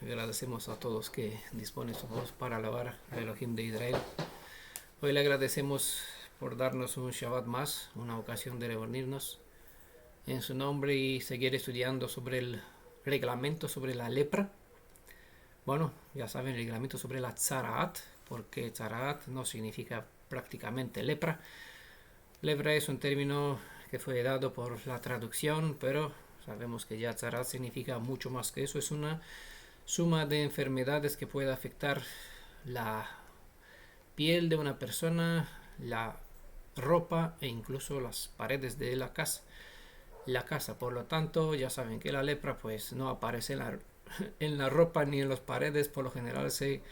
Agradecemos a todos que disponen su voz para alabar al Elohim de Israel. Hoy le agradecemos por darnos un Shabbat más, una ocasión de reunirnos en su nombre y seguir estudiando sobre el reglamento sobre la lepra. Bueno, ya saben, el reglamento sobre la tzaraat, porque tzaraat no significa prácticamente lepra. Lepra es un término que fue dado por la traducción, pero sabemos que ya tzaraat significa mucho más que eso. Es una suma de enfermedades que puede afectar la piel de una persona, la ropa e incluso las paredes de la casa. Por lo tanto, ya saben que la lepra pues no aparece en la ropa ni en las paredes. Por lo general se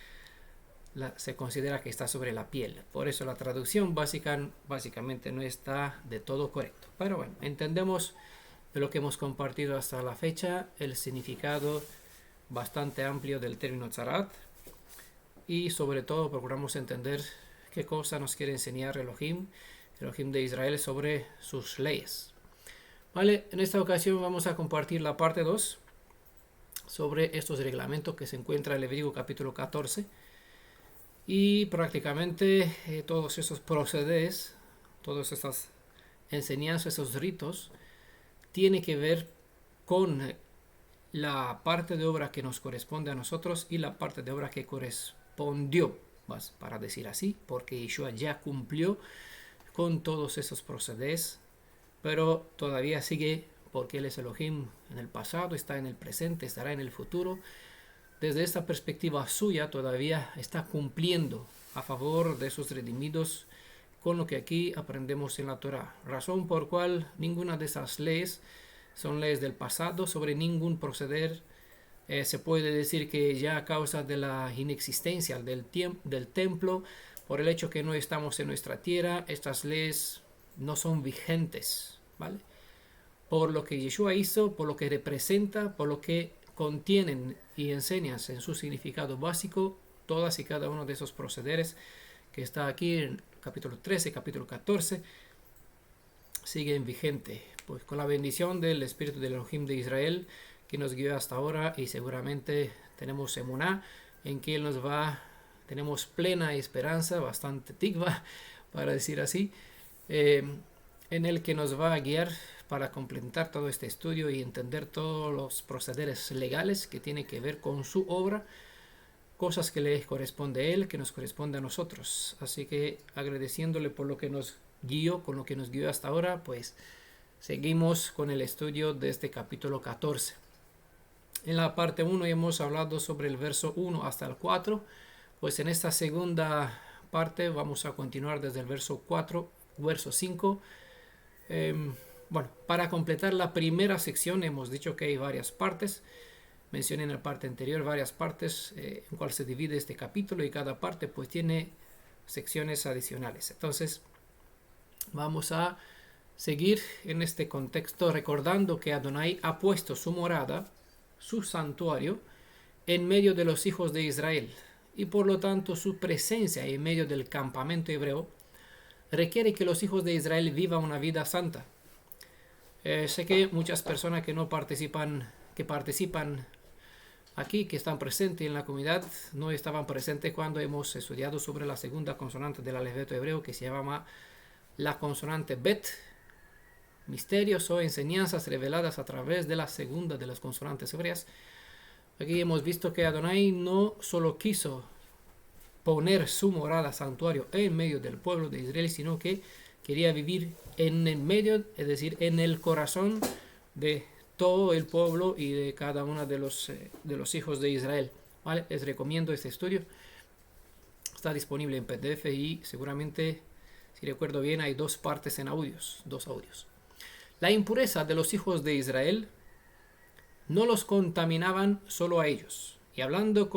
considera que está sobre la piel. Por eso la traducción básicamente no está de todo correcto. Pero bueno, entendemos de lo que hemos compartido hasta la fecha el significado bastante amplio del término tzarat, y sobre todo procuramos entender qué cosa nos quiere enseñar Elohim de Israel sobre sus leyes. Vale, en esta ocasión vamos a compartir la parte 2 sobre estos reglamentos que se encuentra en Levítico capítulo 14, y prácticamente todos esos procederes, todas estas enseñanzas, esos ritos, tiene que ver con la parte de obra que nos corresponde a nosotros y la parte de obra que correspondió, para decir así, porque Yeshua ya cumplió con todos esos procederes, pero todavía sigue, porque Él es Elohim en el pasado, está en el presente, estará en el futuro. Desde esta perspectiva suya todavía está cumpliendo a favor de sus redimidos con lo que aquí aprendemos en la Torah, razón por cual ninguna de esas leyes son leyes del pasado. Sobre ningún proceder se puede decir que ya a causa de la inexistencia del templo, por el hecho que no estamos en nuestra tierra, estas leyes no son vigentes, ¿vale? Por lo que Yeshua hizo, por lo que representa, por lo que contienen y enseñan en su significado básico, todas y cada uno de esos procederes que está aquí en capítulo 13, capítulo 14, siguen vigentes, pues con la bendición del Espíritu del Elohim de Israel que nos guió hasta ahora, y seguramente tenemos emuná en que Él tenemos plena esperanza, bastante tikva, para decir así, en el que nos va a guiar para completar todo este estudio y entender todos los procederes legales que tienen que ver con su obra, cosas que le corresponde a Él, que nos corresponde a nosotros. Así que agradeciéndole por lo que nos guió, con lo que nos guió hasta ahora, pues seguimos con el estudio de este capítulo 14. En la parte 1 hemos hablado sobre el verso 1 hasta el 4, pues en esta segunda parte vamos a continuar desde el verso 4, verso 5. Bueno, para completar la primera sección hemos dicho que hay varias partes. Mencioné en la parte anterior varias partes en cual se divide este capítulo, y cada parte pues tiene secciones adicionales. Entonces vamos a seguir en este contexto recordando que Adonai ha puesto su morada, su santuario, en medio de los hijos de Israel, y por lo tanto su presencia en medio del campamento hebreo requiere que los hijos de Israel vivan una vida santa. Sé que muchas personas que participan aquí, que están presentes en la comunidad, no estaban presentes cuando hemos estudiado sobre la segunda consonante del alfabeto hebreo, que se llama la consonante Bet, misterios o enseñanzas reveladas a través de la segunda de las consonantes hebreas. Aquí hemos visto que Adonai no solo quiso poner su morada, santuario, en medio del pueblo de Israel, sino que quería vivir en el medio, es decir, en el corazón de todo el pueblo y de cada uno de los hijos de Israel. ¿Vale? Les recomiendo este estudio. Está disponible en PDF y seguramente, si recuerdo bien, hay dos partes en dos audios. La impureza de los hijos de Israel no los contaminaban solo a ellos. Y hablando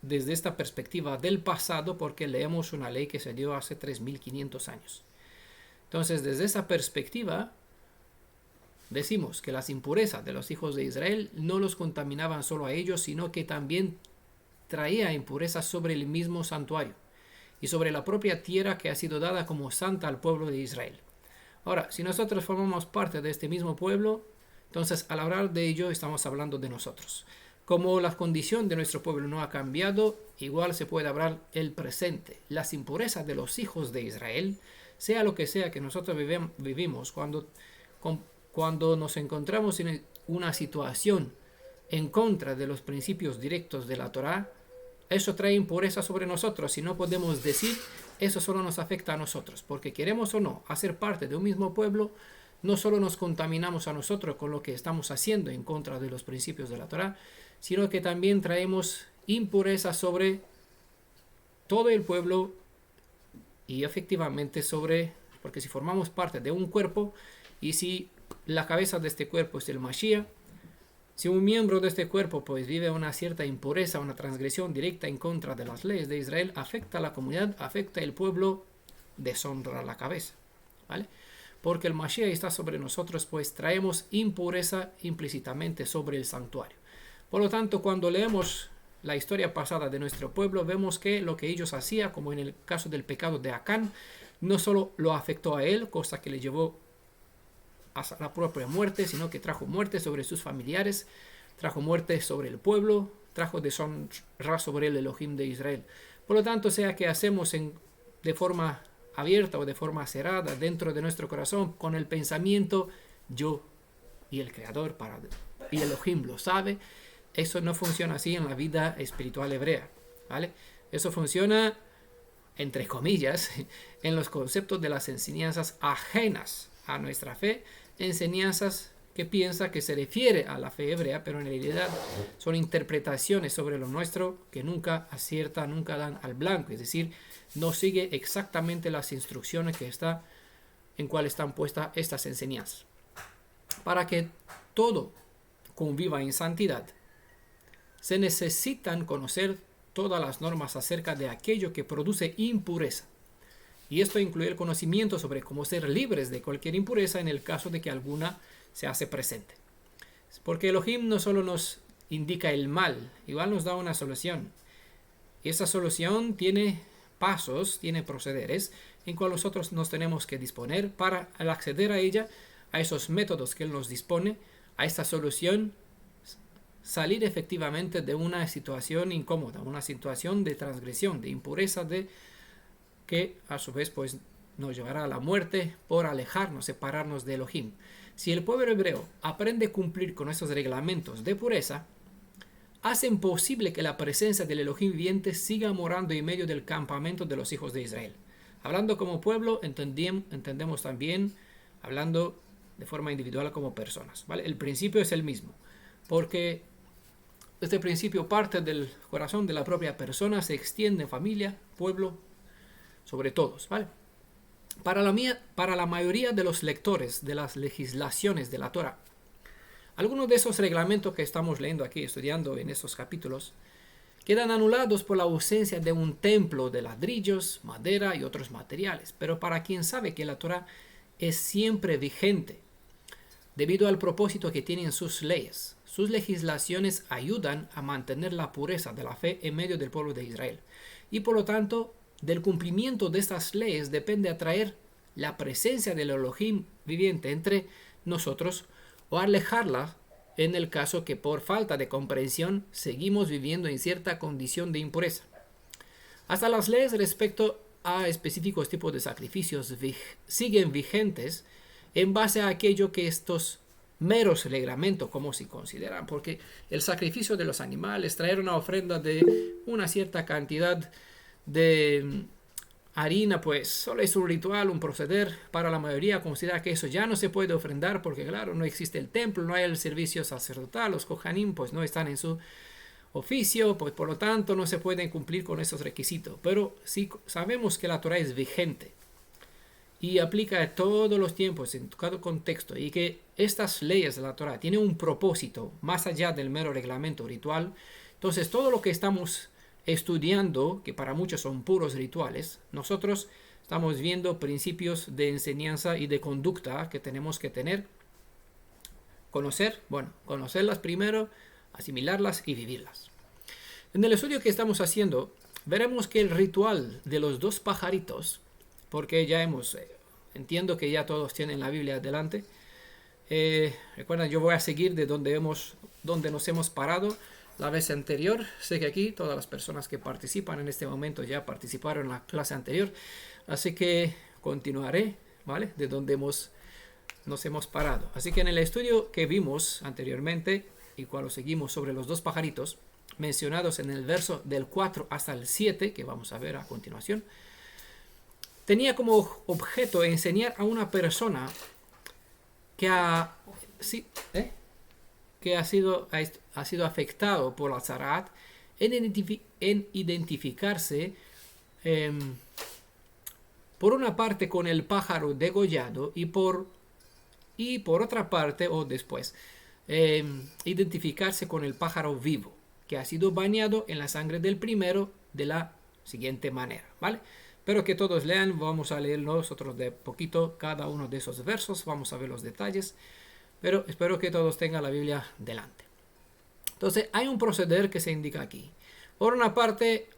desde esta perspectiva del pasado, porque leemos una ley que se dio hace 3500 años. Entonces, desde esa perspectiva, decimos que las impurezas de los hijos de Israel no los contaminaban solo a ellos, sino que también traía impurezas sobre el mismo santuario y sobre la propia tierra que ha sido dada como santa al pueblo de Israel. Ahora, si nosotros formamos parte de este mismo pueblo, entonces al hablar de ello estamos hablando de nosotros. Como la condición de nuestro pueblo no ha cambiado, igual se puede hablar el presente. Las impurezas de los hijos de Israel, sea lo que sea que nosotros vivimos, cuando nos encontramos en una situación en contra de los principios directos de la Torá, eso trae impureza sobre nosotros y no podemos decir eso solo nos afecta a nosotros, porque queremos o no hacer parte de un mismo pueblo, no solo nos contaminamos a nosotros con lo que estamos haciendo en contra de los principios de la Torá, sino que también traemos impureza sobre todo el pueblo y efectivamente porque si formamos parte de un cuerpo y si la cabeza de este cuerpo es el Mashiach, si un miembro de este cuerpo pues vive una cierta impureza, una transgresión directa en contra de las leyes de Israel, afecta a la comunidad, afecta al pueblo, deshonra la cabeza, ¿vale? Porque el Mashiach está sobre nosotros, pues traemos impureza implícitamente sobre el santuario. Por lo tanto, cuando leemos la historia pasada de nuestro pueblo, vemos que lo que ellos hacían, como en el caso del pecado de Acán, no solo lo afectó a él, cosa que le llevó a la propia muerte, sino que trajo muerte sobre sus familiares, trajo muerte sobre el pueblo, trajo deshonra sobre el Elohim de Israel. Por lo tanto, sea que hacemos de forma abierta o de forma cerrada dentro de nuestro corazón con el pensamiento yo y el Creador y Elohim lo sabe, eso no funciona así en la vida espiritual hebrea, ¿vale? Eso funciona, entre comillas, en los conceptos de las enseñanzas ajenas a nuestra fe, enseñanzas que piensa que se refiere a la fe hebrea, pero en realidad son interpretaciones sobre lo nuestro que nunca aciertan, nunca dan al blanco, es decir, no sigue exactamente las instrucciones en cuales están puestas estas enseñanzas. Para que todo conviva en santidad, se necesitan conocer todas las normas acerca de aquello que produce impureza. Y esto incluye el conocimiento sobre cómo ser libres de cualquier impureza en el caso de que alguna se hace presente. Porque Elohim no solo nos indica el mal, igual nos da una solución. Y esa solución tiene pasos, tiene procederes en cuales nosotros nos tenemos que disponer para, al acceder a ella, a esos métodos que Él nos dispone, a esta solución, salir efectivamente de una situación incómoda, una situación de transgresión, de impureza, que a su vez pues nos llevará a la muerte por alejarnos, separarnos de Elohim. Si el pueblo hebreo aprende a cumplir con esos reglamentos de pureza, hacen posible que la presencia del Elohim viviente siga morando en medio del campamento de los hijos de Israel. Hablando como pueblo, entendemos también, hablando de forma individual como personas, ¿vale? El principio es el mismo, porque este principio parte del corazón de la propia persona, se extiende en familia, pueblo, sobre todos, ¿vale? Para la mayoría de los lectores de las legislaciones de la Torah, algunos de esos reglamentos que estamos leyendo aquí, estudiando en estos capítulos, quedan anulados por la ausencia de un templo de ladrillos, madera y otros materiales. Pero para quien sabe que la Torah es siempre vigente, debido al propósito que tienen sus leyes, sus legislaciones ayudan a mantener la pureza de la fe en medio del pueblo de Israel. Y por lo tanto, del cumplimiento de estas leyes depende atraer la presencia del Elohim viviente entre nosotros o alejarla en el caso que por falta de comprensión seguimos viviendo en cierta condición de impureza. Hasta las leyes respecto a específicos tipos de sacrificios siguen vigentes en base a aquello que estos meros reglamentos como se consideran, porque el sacrificio de los animales, traer una ofrenda de una cierta cantidad de harina, pues solo es un ritual, un proceder. Para la mayoría considera que eso ya no se puede ofrendar porque claro, no existe el templo, no hay el servicio sacerdotal, los kohanim pues no están en su oficio, pues por lo tanto no se pueden cumplir con esos requisitos. Pero sí sabemos que la Torah es vigente y aplica a todos los tiempos, en todo contexto, y que estas leyes de la Torah tienen un propósito más allá del mero reglamento ritual. Entonces todo lo que estamos estudiando, que para muchos son puros rituales, nosotros estamos viendo principios de enseñanza y de conducta que tenemos que tener, conocerlas primero, asimilarlas y vivirlas. En el estudio que estamos haciendo, veremos que el ritual de los dos pajaritos, porque ya entiendo que ya todos tienen la Biblia adelante, recuerden, yo voy a seguir de donde nos hemos parado. la vez anterior. Sé que aquí todas las personas que participan en este momento ya participaron en la clase anterior, así que continuaré, ¿vale? De donde nos hemos parado. Así que en el estudio que vimos anteriormente y cuando seguimos sobre los dos pajaritos mencionados en el verso del 4 hasta el 7, que vamos a ver a continuación, tenía como objeto enseñar a una persona que ha sido afectado por la Tzarat en identificarse por una parte con el pájaro degollado y por otra parte o después identificarse con el pájaro vivo que ha sido bañado en la sangre del primero de la siguiente manera, ¿vale? Pero que todos lean, vamos a leer nosotros de poquito cada uno de esos versos, vamos a ver los detalles, pero espero que todos tengan la Biblia delante. Entonces hay un proceder que se indica aquí. Por una parte,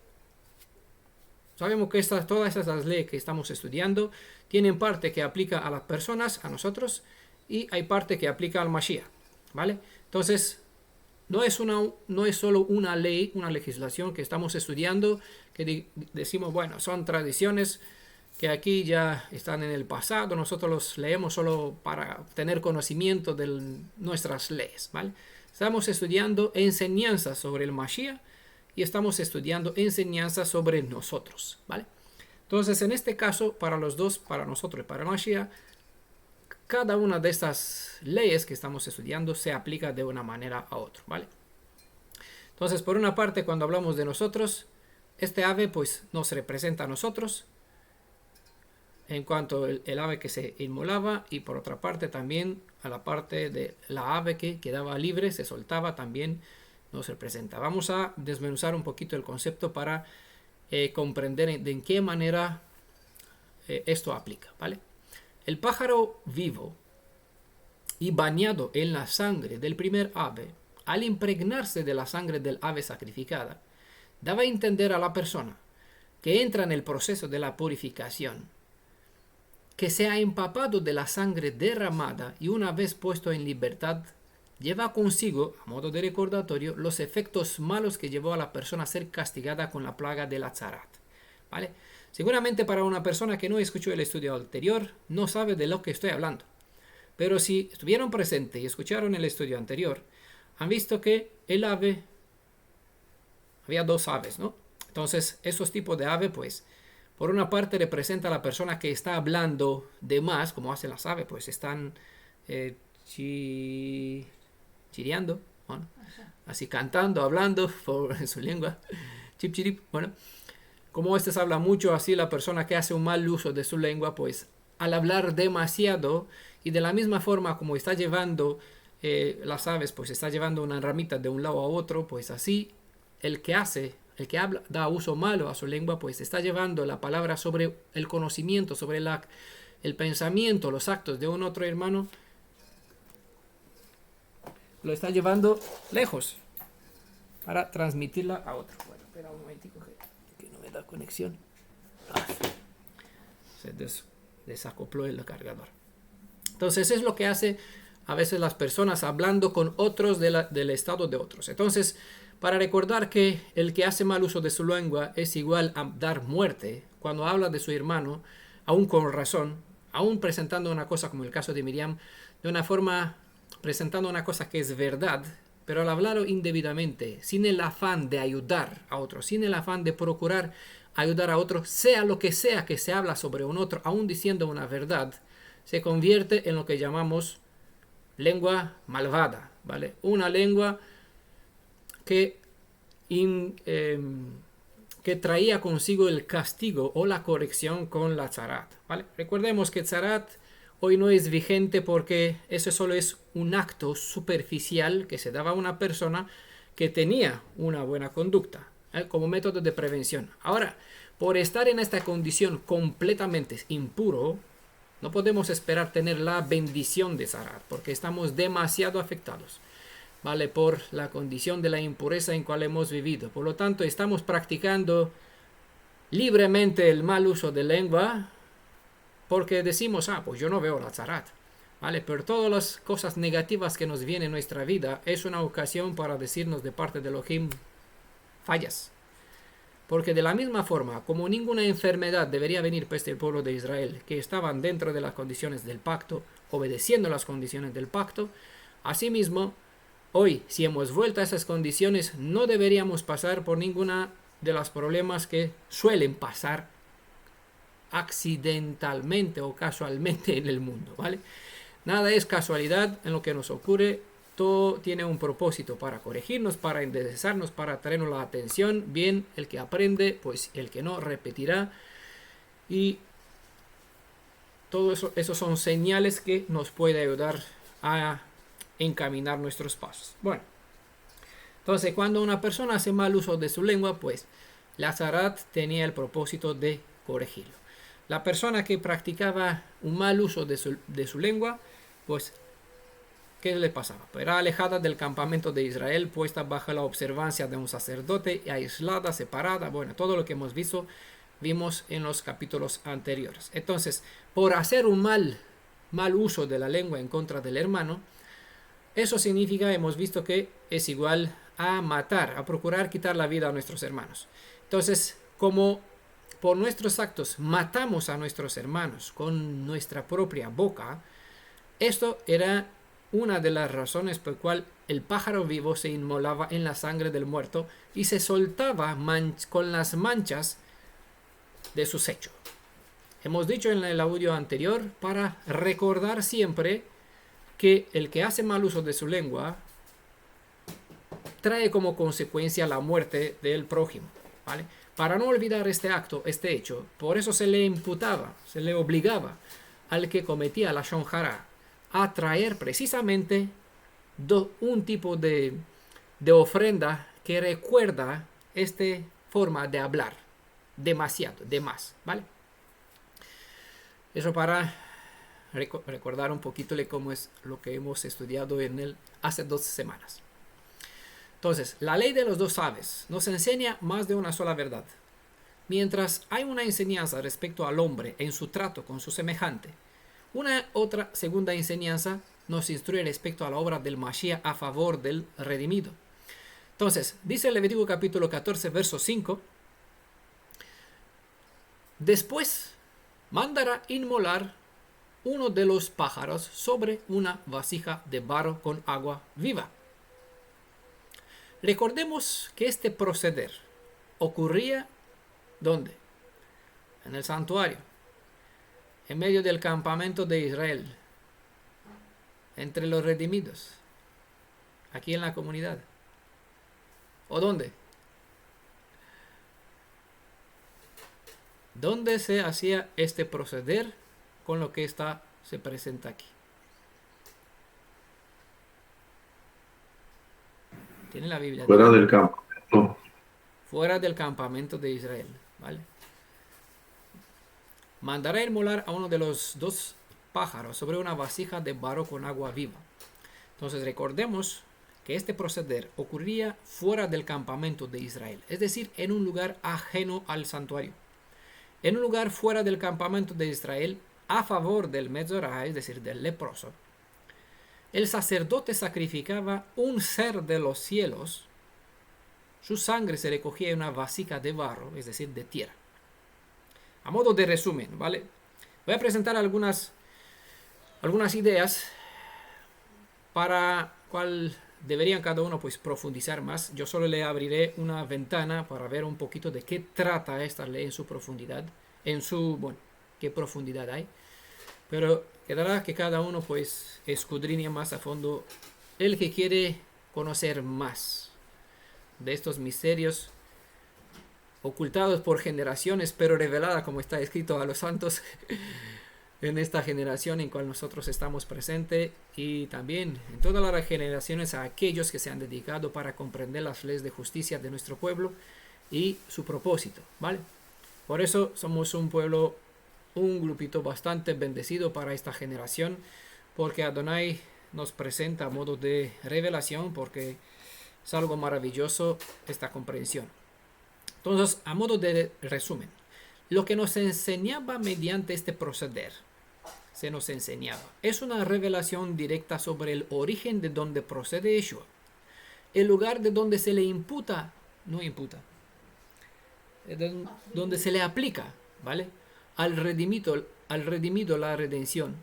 sabemos que todas estas leyes que estamos estudiando tienen parte que aplica a las personas, a nosotros, y hay parte que aplica al Mashiach, ¿vale? Entonces, no es solo una ley, una legislación que estamos estudiando, que decimos, bueno, son tradiciones que aquí ya están en el pasado, nosotros los leemos solo para tener conocimiento de nuestras leyes, ¿vale? Estamos estudiando enseñanzas sobre el Mashiach y estamos estudiando enseñanzas sobre nosotros, ¿vale? Entonces, en este caso, para los dos, para nosotros y para el Mashiach, cada una de estas leyes que estamos estudiando se aplica de una manera a otra, ¿vale? Entonces, por una parte, cuando hablamos de nosotros, este ave pues nos representa a nosotros en cuanto el ave que se inmolaba, y por otra parte también a la parte de la ave que quedaba libre, se soltaba, también nos representa. Vamos a desmenuzar un poquito el concepto para comprender de en qué manera esto aplica, ¿vale? El pájaro vivo y bañado en la sangre del primer ave, al impregnarse de la sangre del ave sacrificada, daba a entender a la persona que entra en el proceso de la purificación, que se ha empapado de la sangre derramada y una vez puesto en libertad, lleva consigo, a modo de recordatorio, los efectos malos que llevó a la persona a ser castigada con la plaga de la Tzarat, ¿vale? Seguramente para una persona que no escuchó el estudio anterior, no sabe de lo que estoy hablando. Pero si estuvieron presentes y escucharon el estudio anterior, han visto que el ave, había dos aves, ¿no? Entonces, esos tipos de ave, pues, por una parte representa a la persona que está hablando de más, como hacen las aves, pues están chiriando, bueno, así cantando, hablando en su lengua, chip chirip, bueno. Como este habla mucho, así la persona que hace un mal uso de su lengua, pues al hablar demasiado y de la misma forma como está llevando las aves, pues está llevando una ramita de un lado a otro, pues así el que habla, da uso malo a su lengua, pues está llevando la palabra sobre el conocimiento, sobre el pensamiento, los actos de un otro hermano, lo está llevando lejos para transmitirla a otro. Bueno, espera un momentico que no me da conexión. Se desacopló el cargador. Entonces es lo que hace a veces las personas hablando con otros del estado de otros. Entonces, para recordar que el que hace mal uso de su lengua es igual a dar muerte cuando habla de su hermano, aún con razón, aún presentando una cosa como el caso de Miriam, de una forma presentando una cosa que es verdad, pero al hablarlo indebidamente, sin el afán de ayudar a otro, sin el afán de procurar ayudar a otro, sea lo que sea que se habla sobre un otro, aún diciendo una verdad, se convierte en lo que llamamos lengua malvada, ¿vale? Una lengua que traía consigo el castigo o la corrección con la Tzarat, ¿vale? Recordemos que Tzarat hoy no es vigente porque eso solo es un acto superficial que se daba a una persona que tenía una buena conducta, como método de prevención. Ahora, por estar en esta condición completamente impuro, no podemos esperar tener la bendición de Tzarat porque estamos demasiado afectados, ¿vale? Por la condición de la impureza en cual hemos vivido. Por lo tanto, estamos practicando libremente el mal uso de lengua porque decimos, pues yo no veo la Tzarat. ¿vale? Pero todas las cosas negativas que nos vienen en nuestra vida es una ocasión para decirnos de parte de Elohim, fallas. Porque de la misma forma, como ninguna enfermedad debería venir peste el pueblo de Israel, que estaban dentro de las condiciones del pacto, obedeciendo las condiciones del pacto, asimismo, hoy, si hemos vuelto a esas condiciones, no deberíamos pasar por ninguna de los problemas que suelen pasar accidentalmente o casualmente en el mundo, ¿vale? Nada es casualidad en lo que nos ocurre. Todo tiene un propósito para corregirnos, para enderezarnos, para traernos la atención. Bien, el que aprende, pues el que no repetirá. Y todo eso, esos son señales que nos puede ayudar a encaminar nuestros pasos. Bueno, entonces cuando una persona hace mal uso de su lengua, pues la Zarat tenía el propósito de corregirlo. La persona que practicaba un mal uso de su lengua, pues ¿qué le pasaba? Era alejada del campamento de Israel, puesta bajo la observancia de un sacerdote, aislada, separada. Bueno, todo lo que hemos visto, vimos en los capítulos anteriores. Entonces, por hacer un mal uso de la lengua en contra del hermano, eso significa, hemos visto que es igual a matar, a procurar quitar la vida a nuestros hermanos. Entonces, como por nuestros actos matamos a nuestros hermanos con nuestra propia boca, esto era una de las razones por la cual el pájaro vivo se inmolaba en la sangre del muerto y se soltaba con las manchas de su hecho. Hemos dicho en el audio anterior para recordar siempre que el que hace mal uso de su lengua trae como consecuencia la muerte del prójimo, ¿vale? Para no olvidar este acto, este hecho, por eso se le imputaba, se le obligaba al que cometía la Lashon Hara a traer precisamente un tipo de ofrenda que recuerda esta forma de hablar demasiado, de más, ¿vale? Eso para recordar un poquito de cómo es lo que hemos estudiado hace 2 semanas. Entonces, la ley de los 2 aves nos enseña más de una sola verdad. Mientras hay una enseñanza respecto al hombre en su trato con su semejante, una otra segunda enseñanza nos instruye respecto a la obra del Mashiach a favor del redimido. Entonces, dice el Levítico capítulo 14, verso 5, después mandará inmolar uno de los pájaros sobre una vasija de barro con agua viva. Recordemos que este proceder ocurría ¿dónde? En el santuario, en medio del campamento de Israel, entre los redimidos, aquí en la comunidad. ¿O dónde? ¿Dónde se hacía este proceder con lo que se presenta aquí? ¿Tiene la Biblia? Fuera del campo. No. Fuera del campamento de Israel, ¿vale? Mandará inmolar a uno de los 2 pájaros sobre una vasija de barro con agua viva. Entonces recordemos que este proceder ocurría fuera del campamento de Israel, es decir, en un lugar ajeno al santuario. En un lugar fuera del campamento de Israel, a favor del Metzorah, es decir, del leproso, el sacerdote sacrificaba un ser de los cielos. Su sangre se recogía en una vasija de barro, es decir, de tierra. A modo de resumen, ¿vale? Voy a presentar algunas ideas para cuál deberían cada uno pues profundizar más. Yo solo le abriré una ventana para ver un poquito de qué trata esta ley en su profundidad, qué profundidad hay. Pero quedará que cada uno pues escudriñe más a fondo el que quiere conocer más de estos misterios ocultados por generaciones, pero revelada, como está escrito, a los santos en esta generación en cual nosotros estamos presentes, y también en todas las generaciones a aquellos que se han dedicado para comprender las leyes de justicia de nuestro pueblo y su propósito, ¿vale? Por eso somos un pueblo, un grupito bastante bendecido para esta generación, porque Adonai nos presenta a modo de revelación, porque es algo maravilloso esta comprensión. Entonces, a modo de resumen, lo que nos enseñaba mediante este proceder se nos enseñaba. Es una revelación directa sobre el origen de donde procede Yeshua. El lugar de donde se le imputa, no imputa, donde se le aplica, ¿vale? Al redimido la redención.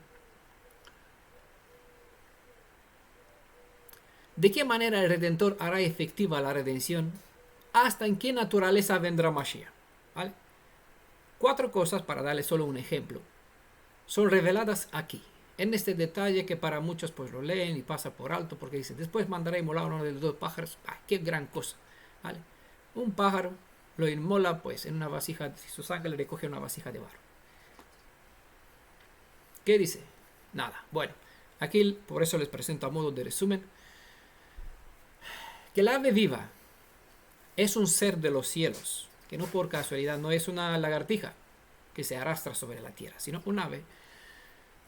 ¿De qué manera el Redentor hará efectiva la redención? ¿Hasta en qué naturaleza vendrá Mashiach? ¿Vale? 4 cosas, para darle solo un ejemplo, son reveladas aquí, en este detalle que para muchos pues lo leen y pasa por alto, porque dice, después mandaré inmolar uno de los 2 pájaros. ¡Ah, qué gran cosa! ¿Vale? Un pájaro lo inmola pues en una vasija, si su sangre le recoge una vasija de barro. ¿Qué dice? Nada. Bueno, aquí por eso les presento a modo de resumen que el ave viva es un ser de los cielos, que no por casualidad no es una lagartija que se arrastra sobre la tierra, sino un ave,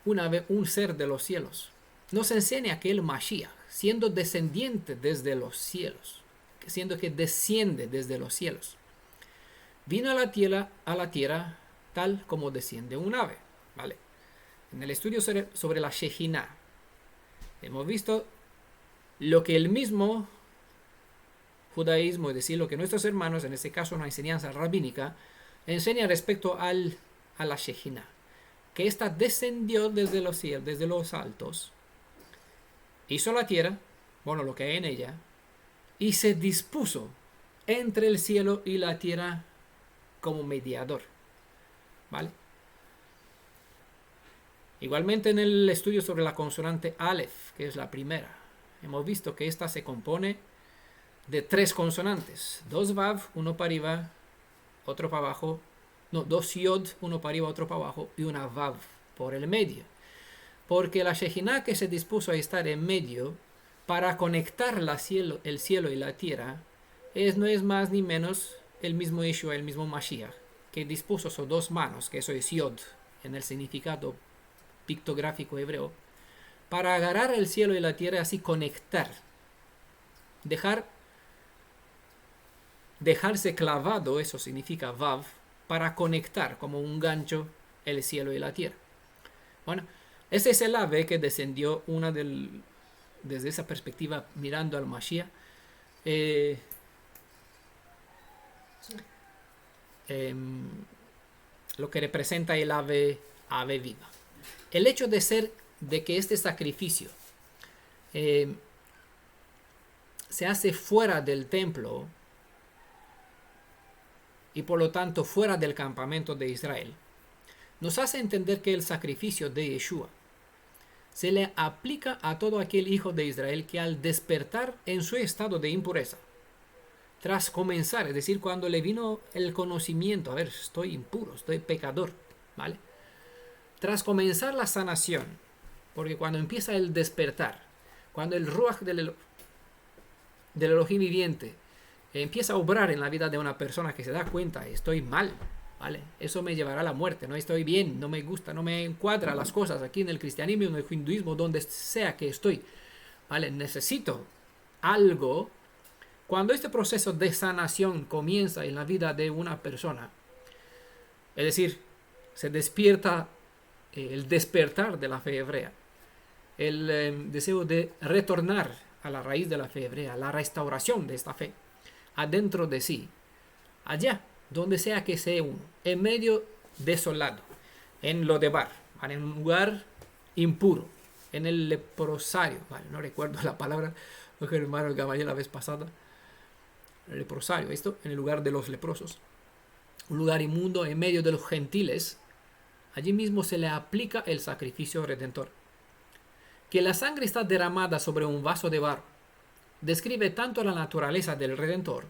un ser de los cielos. Nos enseña que el Mashiach, siendo descendiente desde los cielos, siendo que desciende desde los cielos, vino a la tierra tal como desciende un ave, ¿vale? En el estudio sobre la Shejinah hemos visto lo que el mismo judaísmo, es decir, lo que nuestros hermanos, en este caso una enseñanza rabínica, enseña respecto a la Shejinah, que ésta descendió desde los cielos, desde los altos, hizo la tierra, bueno, lo que hay en ella, y se dispuso entre el cielo y la tierra como mediador, ¿vale? Igualmente en el estudio sobre la consonante Aleph, que es la primera, hemos visto que ésta se compone de 3 consonantes, 2 Vav, uno para arriba, otro para abajo, no, 2 Yod, uno para arriba, otro para abajo, y una Vav por el medio. Porque la Shejinah que se dispuso a estar en medio para conectar el cielo y la tierra no es más ni menos el mismo Yeshua, el mismo Mashiach, que dispuso sus 2 manos, que eso es Yod, en el significado pictográfico hebreo, para agarrar el cielo y la tierra y así conectar, dejarse clavado, eso significa Vav, para conectar como un gancho el cielo y la tierra. Bueno, ese es el ave que descendió desde esa perspectiva mirando al Mashiach. Lo que representa el ave viva. El hecho de que este sacrificio se hace fuera del templo y por lo tanto fuera del campamento de Israel, nos hace entender que el sacrificio de Yeshua se le aplica a todo aquel hijo de Israel que al despertar en su estado de impureza, tras comenzar, es decir, cuando le vino el conocimiento, a ver, estoy impuro, estoy pecador, ¿vale? Tras comenzar la sanación, porque cuando empieza el despertar, cuando el Ruach del Elohim viviente empieza a obrar en la vida de una persona que se da cuenta, estoy mal, ¿vale? Eso me llevará a la muerte, no estoy bien, no me gusta, no me encuadra las cosas aquí en el cristianismo, en el hinduismo, donde sea que estoy, ¿vale? Necesito algo. Cuando este proceso de sanación comienza en la vida de una persona, es decir, se despierta el despertar de la fe hebrea, el deseo de retornar a la raíz de la fe hebrea, la restauración de esta fe, adentro de sí, allá, donde sea que sea uno, en medio desolado, en Lodebar, ¿vale? En un lugar impuro, en el leprosario, ¿vale? No recuerdo la palabra, lo que el hermano Gamaliel la vez pasada, el leprosario, esto, en el lugar de los leprosos, un lugar inmundo en medio de los gentiles, allí mismo se le aplica el sacrificio redentor. Que la sangre está derramada sobre un vaso de barro describe tanto la naturaleza del Redentor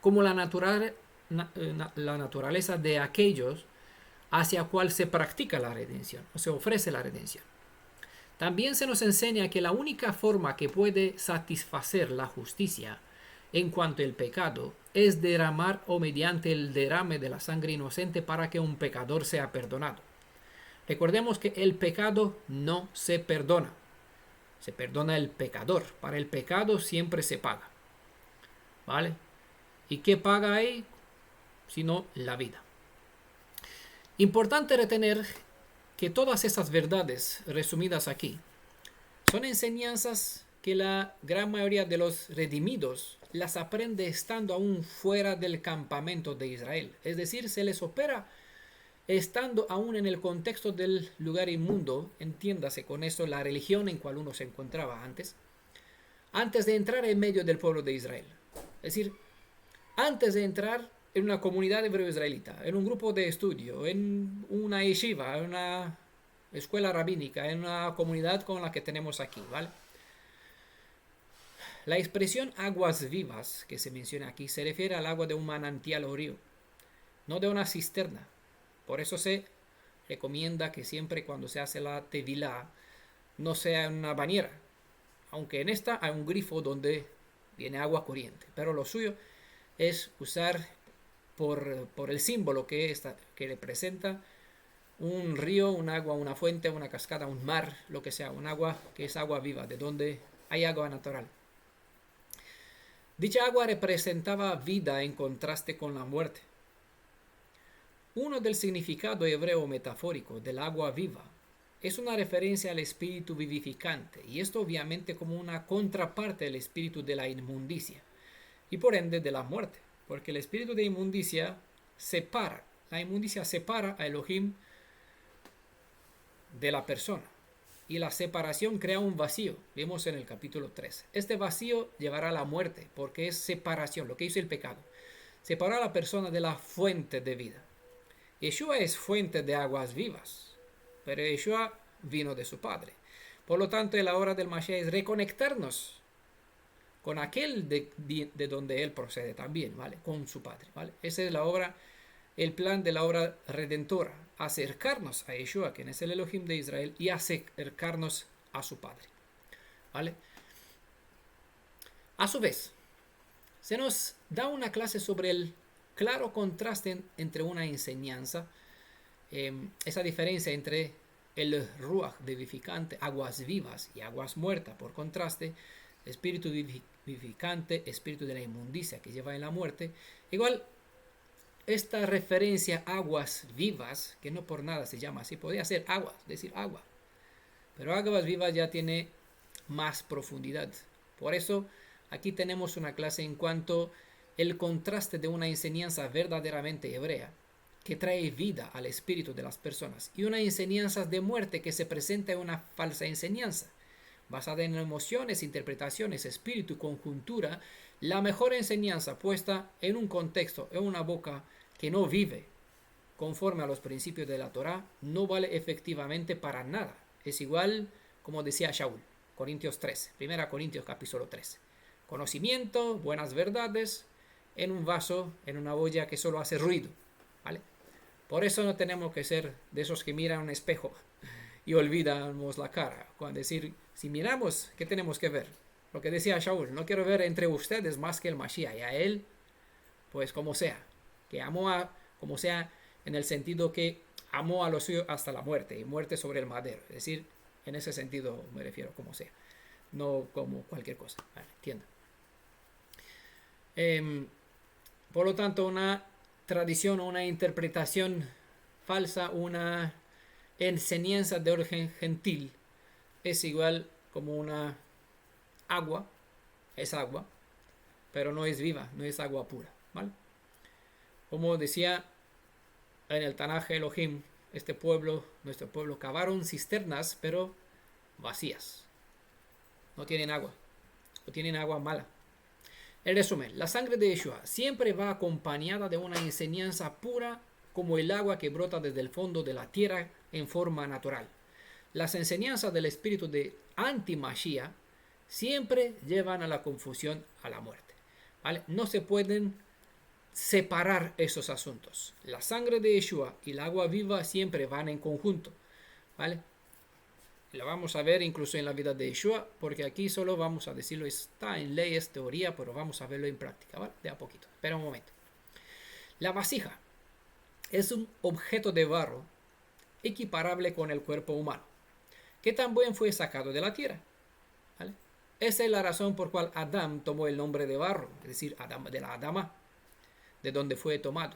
como la naturaleza de aquellos hacia cual se practica la redención o se ofrece la redención. También se nos enseña que la única forma que puede satisfacer la justicia en cuanto al pecado es derramar o mediante el derrame de la sangre inocente para que un pecador sea perdonado. Recordemos que el pecado no se perdona. Se perdona el pecador. Para el pecado siempre se paga. ¿Vale? ¿Y qué paga ahí? Sino la vida. Importante retener que todas esas verdades resumidas aquí son enseñanzas que la gran mayoría de los redimidos las aprende estando aún fuera del campamento de Israel. Es decir, se les opera estando aún en el contexto del lugar inmundo, entiéndase con eso la religión en cual uno se encontraba antes de entrar en medio del pueblo de Israel. Es decir, antes de entrar en una comunidad hebreo-israelita, en un grupo de estudio, en una yeshiva, en una escuela rabínica, en una comunidad como la que tenemos aquí, ¿vale? La expresión aguas vivas que se menciona aquí se refiere al agua de un manantial o río, no de una cisterna. Por eso se recomienda que siempre cuando se hace la tevilá no sea en una bañera, aunque en esta hay un grifo donde viene agua corriente, pero lo suyo es usar por el símbolo que representa un río, un agua, una fuente, una cascada, un mar, lo que sea, un agua que es agua viva, de donde hay agua natural. Dicha agua representaba vida en contraste con la muerte. Uno del significado hebreo metafórico del agua viva es una referencia al espíritu vivificante, y esto obviamente como una contraparte del espíritu de la inmundicia, y por ende de la muerte, porque el espíritu de inmundicia separa, la inmundicia separa a Elohim de la persona, y la separación crea un vacío, vemos en el capítulo 3. Este vacío llevará a la muerte, porque es separación, lo que hizo el pecado. Separó a la persona de la fuente de vida. Yeshua es fuente de aguas vivas, pero Yeshua vino de su Padre. Por lo tanto, la hora del Mashiach es reconectarnos con aquel de donde Él procede también, ¿vale? Con su Padre, ¿vale? Esa es la obra, el plan de la obra redentora, acercarnos a Yeshua, quien es el Elohim de Israel, y acercarnos a su Padre, ¿vale? A su vez, se nos da una clase sobre el claro contraste entre una enseñanza, esa diferencia entre el ruach vivificante, aguas vivas, y aguas muertas, por contraste, espíritu vivificante, espíritu de la inmundicia que lleva en la muerte. Igual, esta referencia a aguas vivas, que no por nada se llama así, podría ser agua, decir agua, pero aguas vivas ya tiene más profundidad. Por eso aquí tenemos una clase en cuanto el contraste de una enseñanza verdaderamente hebrea que trae vida al espíritu de las personas y una enseñanza de muerte que se presenta en una falsa enseñanza basada en emociones, interpretaciones, espíritu, conjuntura. La mejor enseñanza puesta en un contexto, en una boca que no vive conforme a los principios de la Torá, no vale efectivamente para nada. Es igual, como decía Shaul, Corintios 13, 1 Corintios capítulo 13. Conocimiento, buenas verdades, en un vaso, en una olla que solo hace ruido, ¿vale? Por eso no tenemos que ser de esos que miran un espejo y olvidamos la cara. Cuando decir, si miramos, ¿qué tenemos que ver? Lo que decía Shaul, no quiero ver entre ustedes más que el Mashiach, y a él, pues como sea, que amó a, como sea, en el sentido que amó a los suyos hasta la muerte, y muerte sobre el madero. Es decir, en ese sentido me refiero, como sea, no como cualquier cosa, ¿vale? Entiendo. Por lo tanto, una tradición, una interpretación falsa, una enseñanza de origen gentil es igual como una agua, es agua, pero no es viva, no es agua pura, ¿vale? Como decía en el Tanaj Elohim, este pueblo, nuestro pueblo, cavaron cisternas, pero vacías, no tienen agua, o tienen agua mala. En resumen, la sangre de Yeshua siempre va acompañada de una enseñanza pura como el agua que brota desde el fondo de la tierra en forma natural. Las enseñanzas del espíritu de anti-Mashiach siempre llevan a la confusión, a la muerte, ¿vale? No se pueden separar esos asuntos. La sangre de Yeshua y el agua viva siempre van en conjunto, ¿vale? Lo vamos a ver incluso en la vida de Yeshua, porque aquí solo vamos a decirlo, está en leyes, teoría, pero vamos a verlo en práctica, ¿vale? De a poquito. Espera un momento. La vasija es un objeto de barro equiparable con el cuerpo humano, que también fue sacado de la tierra, ¿vale? Esa es la razón por cual Adán tomó el nombre de barro, es decir, Adam, de la Adama, de donde fue tomado.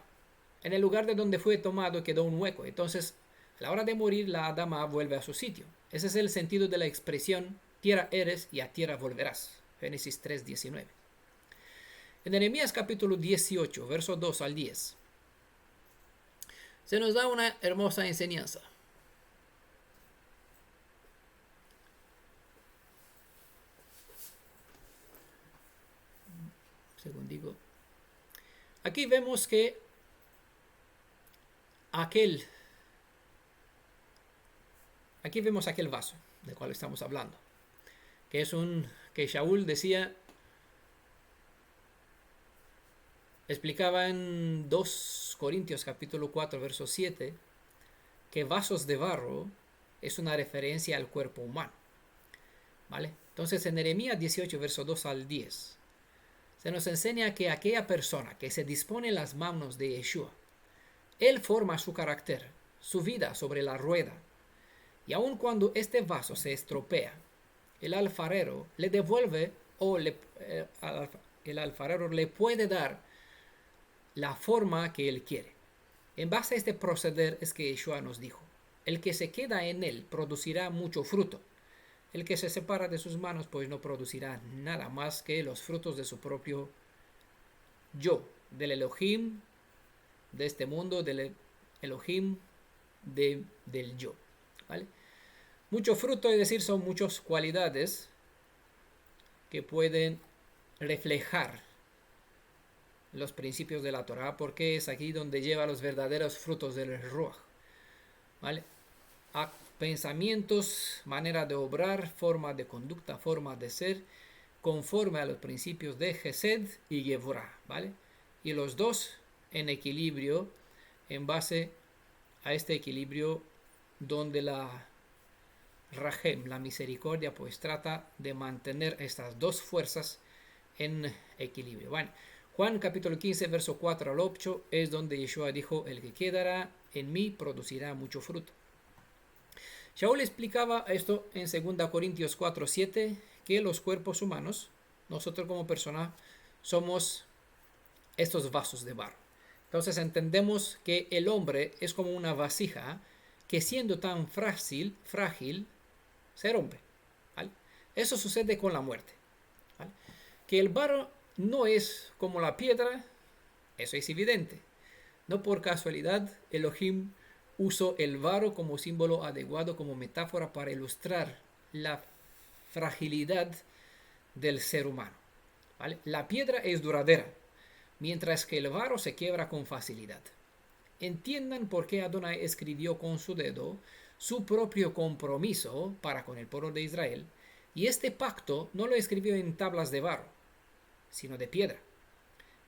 En el lugar de donde fue tomado quedó un hueco. Entonces, A la hora de morir, la Adama vuelve a su sitio. Ese es el sentido de la expresión tierra eres y a tierra volverás. Génesis 3:19. En Nehemías capítulo 18, versos 2 al 10, se nos da una hermosa enseñanza. Segundico. Aquí vemos que aquí vemos aquel vaso del cual estamos hablando, que es que Shaul explicaba en 2 Corintios capítulo 4 verso 7 que vasos de barro es una referencia al cuerpo humano, ¿vale? Entonces en Nehemías 18 verso 2 al 10 se nos enseña que aquella persona que se dispone en las manos de Yeshua, él forma su carácter, su vida sobre la rueda, y aun cuando este vaso se estropea, el alfarero le devuelve el alfarero le puede dar la forma que él quiere. En base a este proceder es que Yeshua nos dijo: el que se queda en él producirá mucho fruto. El que se separa de sus manos pues no producirá nada más que los frutos de su propio yo, del Elohim de este mundo, del Elohim del yo, ¿vale? Mucho fruto, es decir, son muchas cualidades que pueden reflejar los principios de la Torah, porque es aquí donde lleva los verdaderos frutos del Ruach, ¿vale? A pensamientos, manera de obrar, forma de conducta, forma de ser, conforme a los principios de Gesed y Gevorah, ¿vale? Y los dos en equilibrio, en base a este equilibrio donde la Rahem, la misericordia, pues trata de mantener estas dos fuerzas en equilibrio. Bueno, Juan capítulo 15, verso 4 al 8 es donde Yeshua dijo: el que quedará en mí producirá mucho fruto. Shaul explicaba esto en 2 Corintios 4, 7, que los cuerpos humanos, nosotros como personas, somos estos vasos de barro. Entonces entendemos que el hombre es como una vasija que, siendo tan frágil, se rompe, ¿vale? Eso sucede con la muerte, ¿vale? Que el barro no es como la piedra, eso es evidente. No por casualidad Elohim usó el barro como símbolo adecuado, como metáfora para ilustrar la fragilidad del ser humano, ¿vale? La piedra es duradera, mientras que el barro se quiebra con facilidad. Entiendan por qué Adonai escribió con su dedo su propio compromiso para con el pueblo de Israel, y este pacto no lo escribió en tablas de barro, sino de piedra.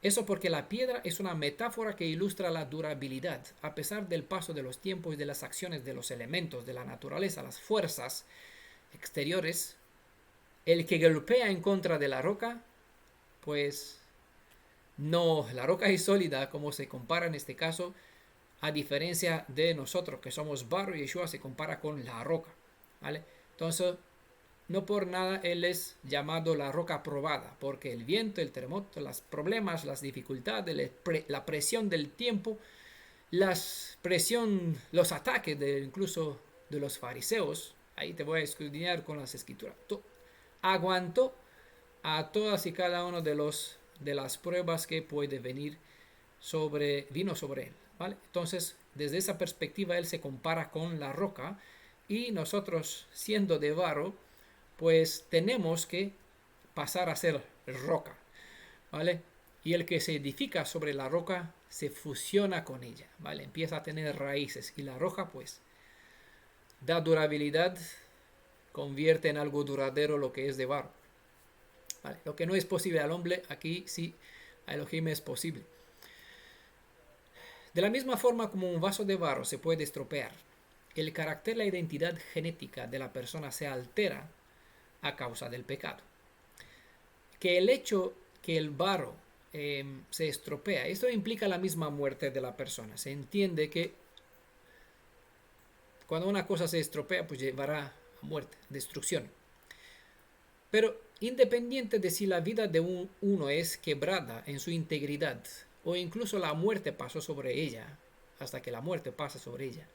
Eso porque la piedra es una metáfora que ilustra la durabilidad, a pesar del paso de los tiempos y de las acciones de los elementos de la naturaleza, las fuerzas exteriores. El que golpea en contra de la roca, pues no, la roca es sólida, como se compara en este caso, a diferencia de nosotros que somos barro, y Yeshua se compara con la roca, ¿vale? Entonces, no por nada él es llamado la roca probada, porque el viento, el terremoto, los problemas, las dificultades, la presión del tiempo, los ataques incluso de los fariseos, ahí te voy a escudriñar con las escrituras, aguantó a todas y cada uno de las pruebas que puede vino sobre él, ¿vale? Entonces, desde esa perspectiva él se compara con la roca, y nosotros, siendo de barro, pues tenemos que pasar a ser roca, ¿vale? Y el que se edifica sobre la roca se fusiona con ella, ¿vale? Empieza a tener raíces, y la roca pues da durabilidad, convierte en algo duradero lo que es de barro, ¿vale? Lo que no es posible al hombre, aquí sí a Elohim es posible. De la misma forma como un vaso de barro se puede estropear, el carácter, la identidad genética de la persona se altera a causa del pecado. Que el hecho que el barro se estropea, esto implica la misma muerte de la persona. Se entiende que cuando una cosa se estropea, pues llevará a muerte, destrucción. Pero independiente de si la vida de uno es quebrada en su integridad, o incluso la muerte pasó sobre ella, hasta que la muerte pasa sobre ella,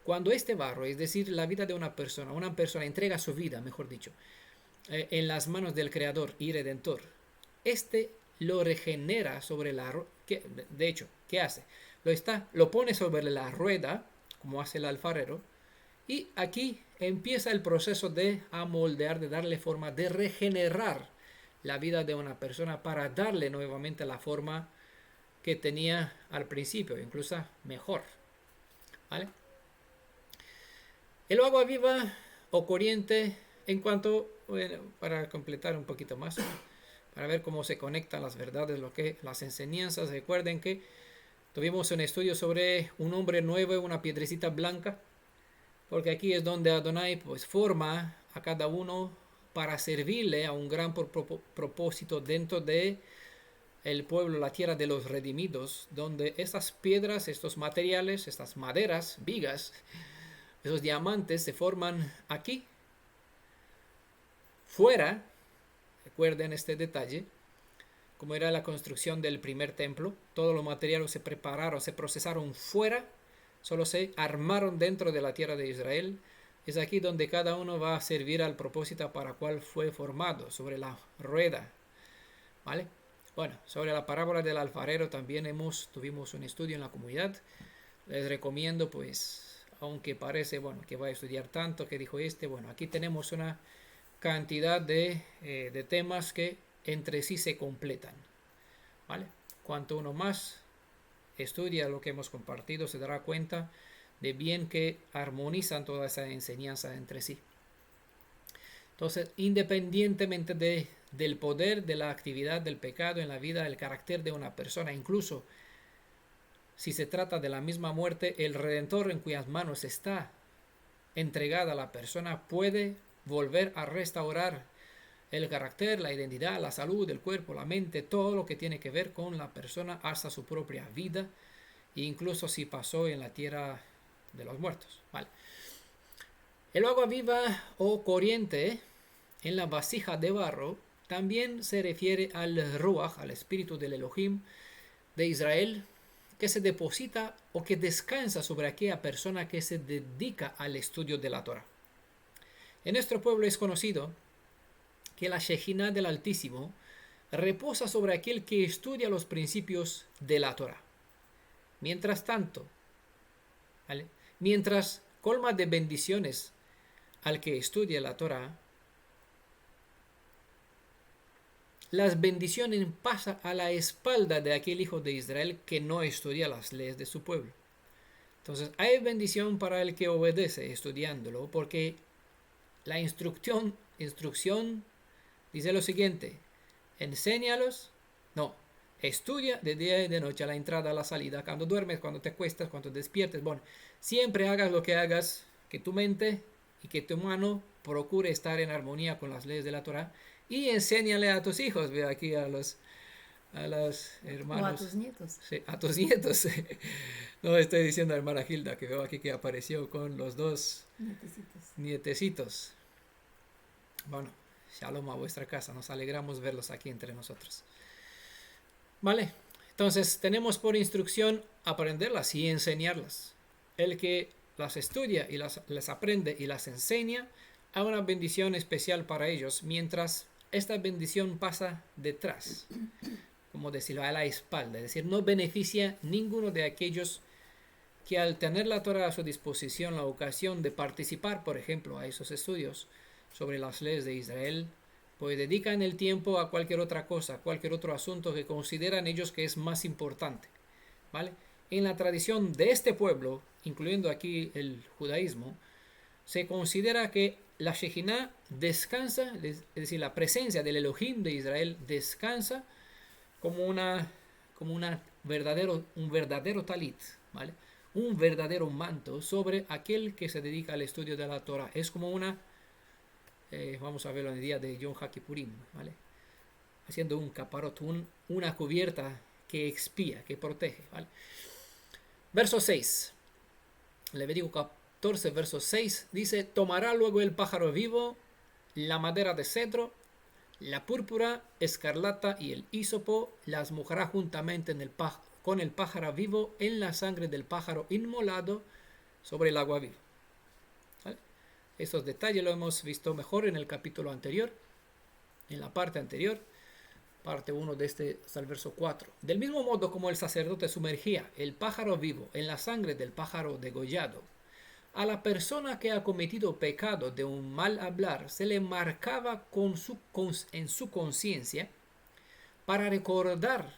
cuando este barro, es decir, la vida de una persona entrega su vida, mejor dicho, en las manos del Creador y Redentor, este lo regenera sobre la rueda. De hecho, ¿qué hace? Lo pone sobre la rueda, como hace el alfarero, y aquí empieza el proceso de amoldear, de darle forma, de regenerar la vida de una persona para darle nuevamente la forma que tenía al principio, incluso mejor. ¿Vale? El agua viva o corriente, en cuanto, bueno, para completar un poquito más, para ver cómo se conectan las verdades, las enseñanzas. Recuerden que tuvimos un estudio sobre un hombre nuevo y una piedrecita blanca, porque aquí es donde Adonai pues forma a cada uno para servirle a un gran propósito dentro de el pueblo, la tierra de los redimidos, donde estas piedras, estos materiales, estas maderas, vigas, esos diamantes se forman aquí, fuera. Recuerden este detalle, como era la construcción del primer templo, todos los materiales se prepararon, se procesaron fuera, solo se armaron dentro de la tierra de Israel. Es aquí donde cada uno va a servir al propósito para cual fue formado, sobre la rueda. ¿Vale? Bueno, sobre la parábola del alfarero también tuvimos un estudio en la comunidad. Les recomiendo, pues, aunque parece, bueno, que va a estudiar tanto, que dijo bueno, aquí tenemos una cantidad de temas que entre sí se completan. ¿Vale? Cuanto uno más estudia lo que hemos compartido, se dará cuenta de bien que armonizan toda esa enseñanza entre sí. Entonces, independientemente del poder, de la actividad del pecado en la vida, del carácter de una persona, incluso si se trata de la misma muerte, el Redentor en cuyas manos está entregada la persona puede volver a restaurar el carácter, la identidad, la salud, el cuerpo, la mente, todo lo que tiene que ver con la persona hasta su propia vida, incluso si pasó en la tierra de los muertos. ¿Vale? El agua viva o corriente en la vasija de barro también se refiere al Ruach, al espíritu del Elohim de Israel, que se deposita o que descansa sobre aquella persona que se dedica al estudio de la Torah. En nuestro pueblo es conocido que la Shejinah del Altísimo reposa sobre aquel que estudia los principios de la Torah. Mientras tanto, ¿vale? Mientras colma de bendiciones al que estudia la Torah, las bendiciones pasan a la espalda de aquel hijo de Israel que no estudia las leyes de su pueblo. Entonces, hay bendición para el que obedece estudiándolo, porque la instrucción dice lo siguiente: enséñalos, no, estudia de día y de noche, a la entrada, a la salida, cuando duermes, cuando te acuestas, cuando despiertes. Bueno, siempre hagas lo que hagas, que tu mente y que tu mano procure estar en armonía con las leyes de la Torah, y enséñale a tus hijos, ve aquí a los hermanos. O a tus nietos. Sí, a tus nietos. No estoy diciendo a hermana Hilda, que veo aquí que apareció con los dos nietecitos. Bueno, shalom a vuestra casa, nos alegramos verlos aquí entre nosotros. Vale, entonces tenemos por instrucción aprenderlas y enseñarlas. El que las estudia y las aprende y las enseña, hay una bendición especial para ellos, mientras esta bendición pasa detrás, como decirlo, a la espalda, es decir, no beneficia ninguno de aquellos que al tener la Torah a su disposición, la ocasión de participar, por ejemplo, a esos estudios sobre las leyes de Israel, pues dedican el tiempo a cualquier otra cosa, cualquier otro asunto que consideran ellos que es más importante. ¿Vale? En la tradición de este pueblo, incluyendo aquí el judaísmo, se considera que la Shejinah descansa, es decir, la presencia del Elohim de Israel descansa como un verdadero talit, ¿vale? Un verdadero manto sobre aquel que se dedica al estudio de la Torah. Es como vamos a verlo en el día de Yom HaKippurim, ¿vale? Haciendo un caparot, una cubierta que expía, que protege, ¿vale? Verso 6. Levítico 14, verso 6 dice: tomará luego el pájaro vivo, la madera de cedro, la púrpura, escarlata y el hísopo, las mojará juntamente con el pájaro vivo en la sangre del pájaro inmolado sobre el agua viva. ¿Vale? Estos detalles lo hemos visto mejor en el capítulo anterior, en la parte anterior, parte 1 de este hasta el verso 4. Del mismo modo como el sacerdote sumergía el pájaro vivo en la sangre del pájaro degollado, a la persona que ha cometido pecado de un mal hablar se le marcaba en su conciencia para recordar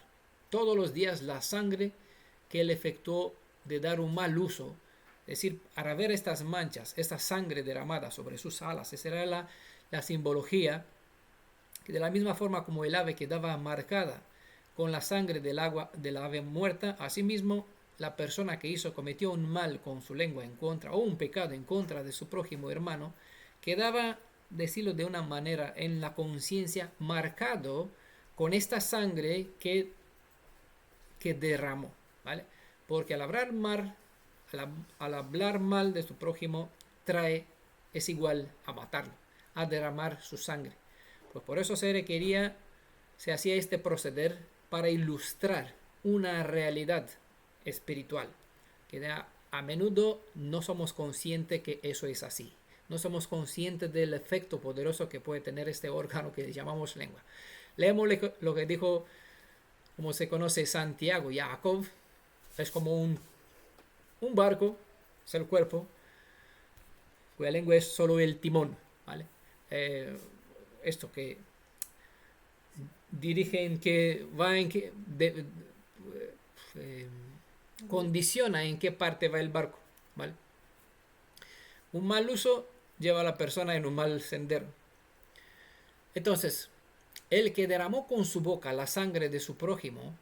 todos los días la sangre que él efectuó de dar un mal uso. Es decir, para ver estas manchas, esta sangre derramada sobre sus alas, esa era la simbología, que de la misma forma como el ave quedaba marcada con la sangre del agua de la ave muerta, asimismo la persona que cometió un mal con su lengua en contra, o un pecado en contra de su prójimo hermano, quedaba, decirlo de una manera, en la conciencia marcado con esta sangre que derramó, ¿vale? Porque al hablar mal de su prójimo es igual a matarlo, a derramar su sangre. Pues por eso se hacía este proceder para ilustrar una realidad espiritual, que a menudo no somos conscientes que eso es así. No somos conscientes del efecto poderoso que puede tener este órgano que llamamos lengua. Leemos lo que dijo, como se conoce, Santiago. Jacob es como un barco, es el cuerpo, cuya lengua es solo el timón, ¿vale? Esto que dirige en que va en que condiciona en qué parte va el barco, ¿vale? Un mal uso lleva a la persona en un mal sendero. Entonces, el que derramó con su boca la sangre de su prójimo,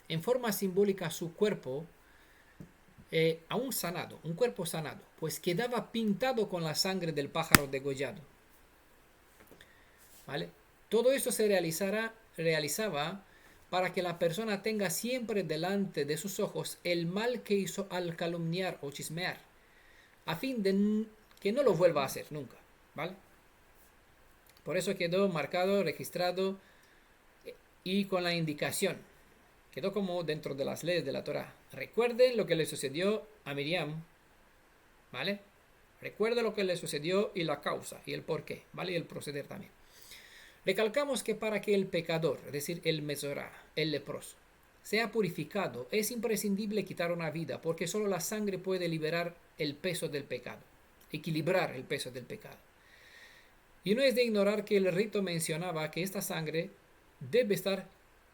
en forma simbólica su cuerpo, aún sanado, un cuerpo sanado, pues quedaba pintado con la sangre del pájaro degollado. ¿Vale? Todo esto se realizaba para que la persona tenga siempre delante de sus ojos el mal que hizo al calumniar o chismear, a fin de que no lo vuelva a hacer nunca, ¿vale? Por eso quedó marcado, registrado y con la indicación. Quedó como dentro de las leyes de la Torá. Recuerden lo que le sucedió a Miriam, ¿vale? Recuerda lo que le sucedió y la causa y el porqué, ¿vale? Y el proceder también. Recalcamos que para que el pecador, es decir, el mesorá, el leproso, sea purificado, es imprescindible quitar una vida, porque solo la sangre puede liberar el peso del pecado, equilibrar el peso del pecado. Y no es de ignorar que el rito mencionaba que esta sangre debe estar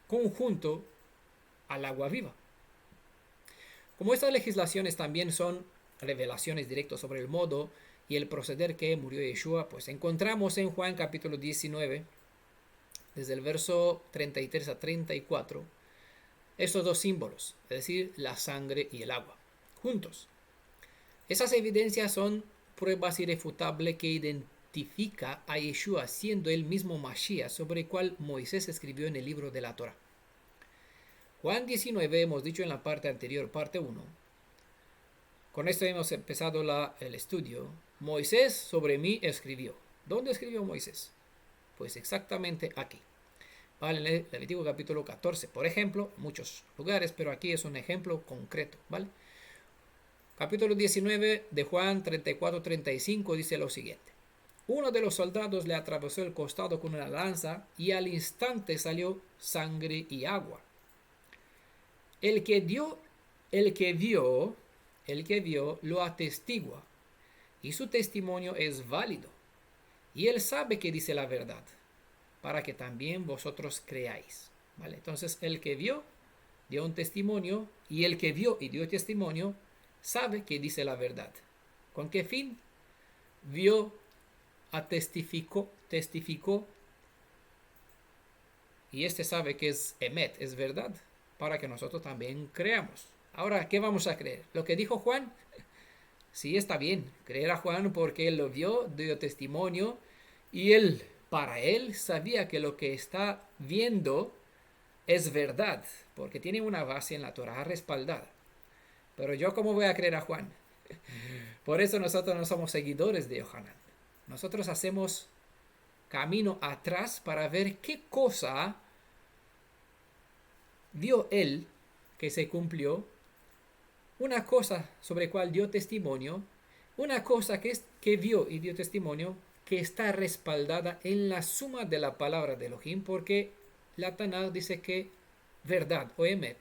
conjunto al agua viva. Como estas legislaciones también son revelaciones directas sobre el modo y el proceder que murió Yeshua, pues encontramos en Juan capítulo 19, desde el verso 33 a 34, estos dos símbolos, es decir, la sangre y el agua, juntos. Esas evidencias son pruebas irrefutables que identifica a Yeshua siendo el mismo Mashiach sobre el cual Moisés escribió en el libro de la Torah. Juan 19, hemos dicho en la parte anterior, parte 1. Con esto hemos empezado el estudio. Moisés sobre mí escribió. ¿Dónde escribió Moisés? Pues exactamente aquí. ¿Vale? En el Levítico capítulo 14, por ejemplo, muchos lugares, pero aquí es un ejemplo concreto, ¿vale? Capítulo 19 de Juan 34-35 dice lo siguiente. Uno de los soldados le atravesó el costado con una lanza y al instante salió sangre y agua. El que vio lo atestigua y su testimonio es válido. Y él sabe que dice la verdad, para que también vosotros creáis. ¿Vale? Entonces, el que vio dio un testimonio, y el que vio y dio testimonio sabe que dice la verdad. ¿Con qué fin? Vio, testificó, y este sabe que es emet, es verdad, para que nosotros también creamos. Ahora, ¿qué vamos a creer? ¿Lo que dijo Juan? Sí, está bien, creer a Juan porque él lo vio, dio testimonio, y para él sabía que lo que está viendo es verdad, porque tiene una base en la Torah respaldada. Pero yo, ¿cómo voy a creer a Juan? Por eso nosotros no somos seguidores de Yohanan. Nosotros hacemos camino atrás para ver qué cosa vio él que se cumplió una cosa sobre cual dio testimonio, una cosa que vio y dio testimonio, que está respaldada en la suma de la palabra de Elohim, porque la Tanakh dice que verdad o emet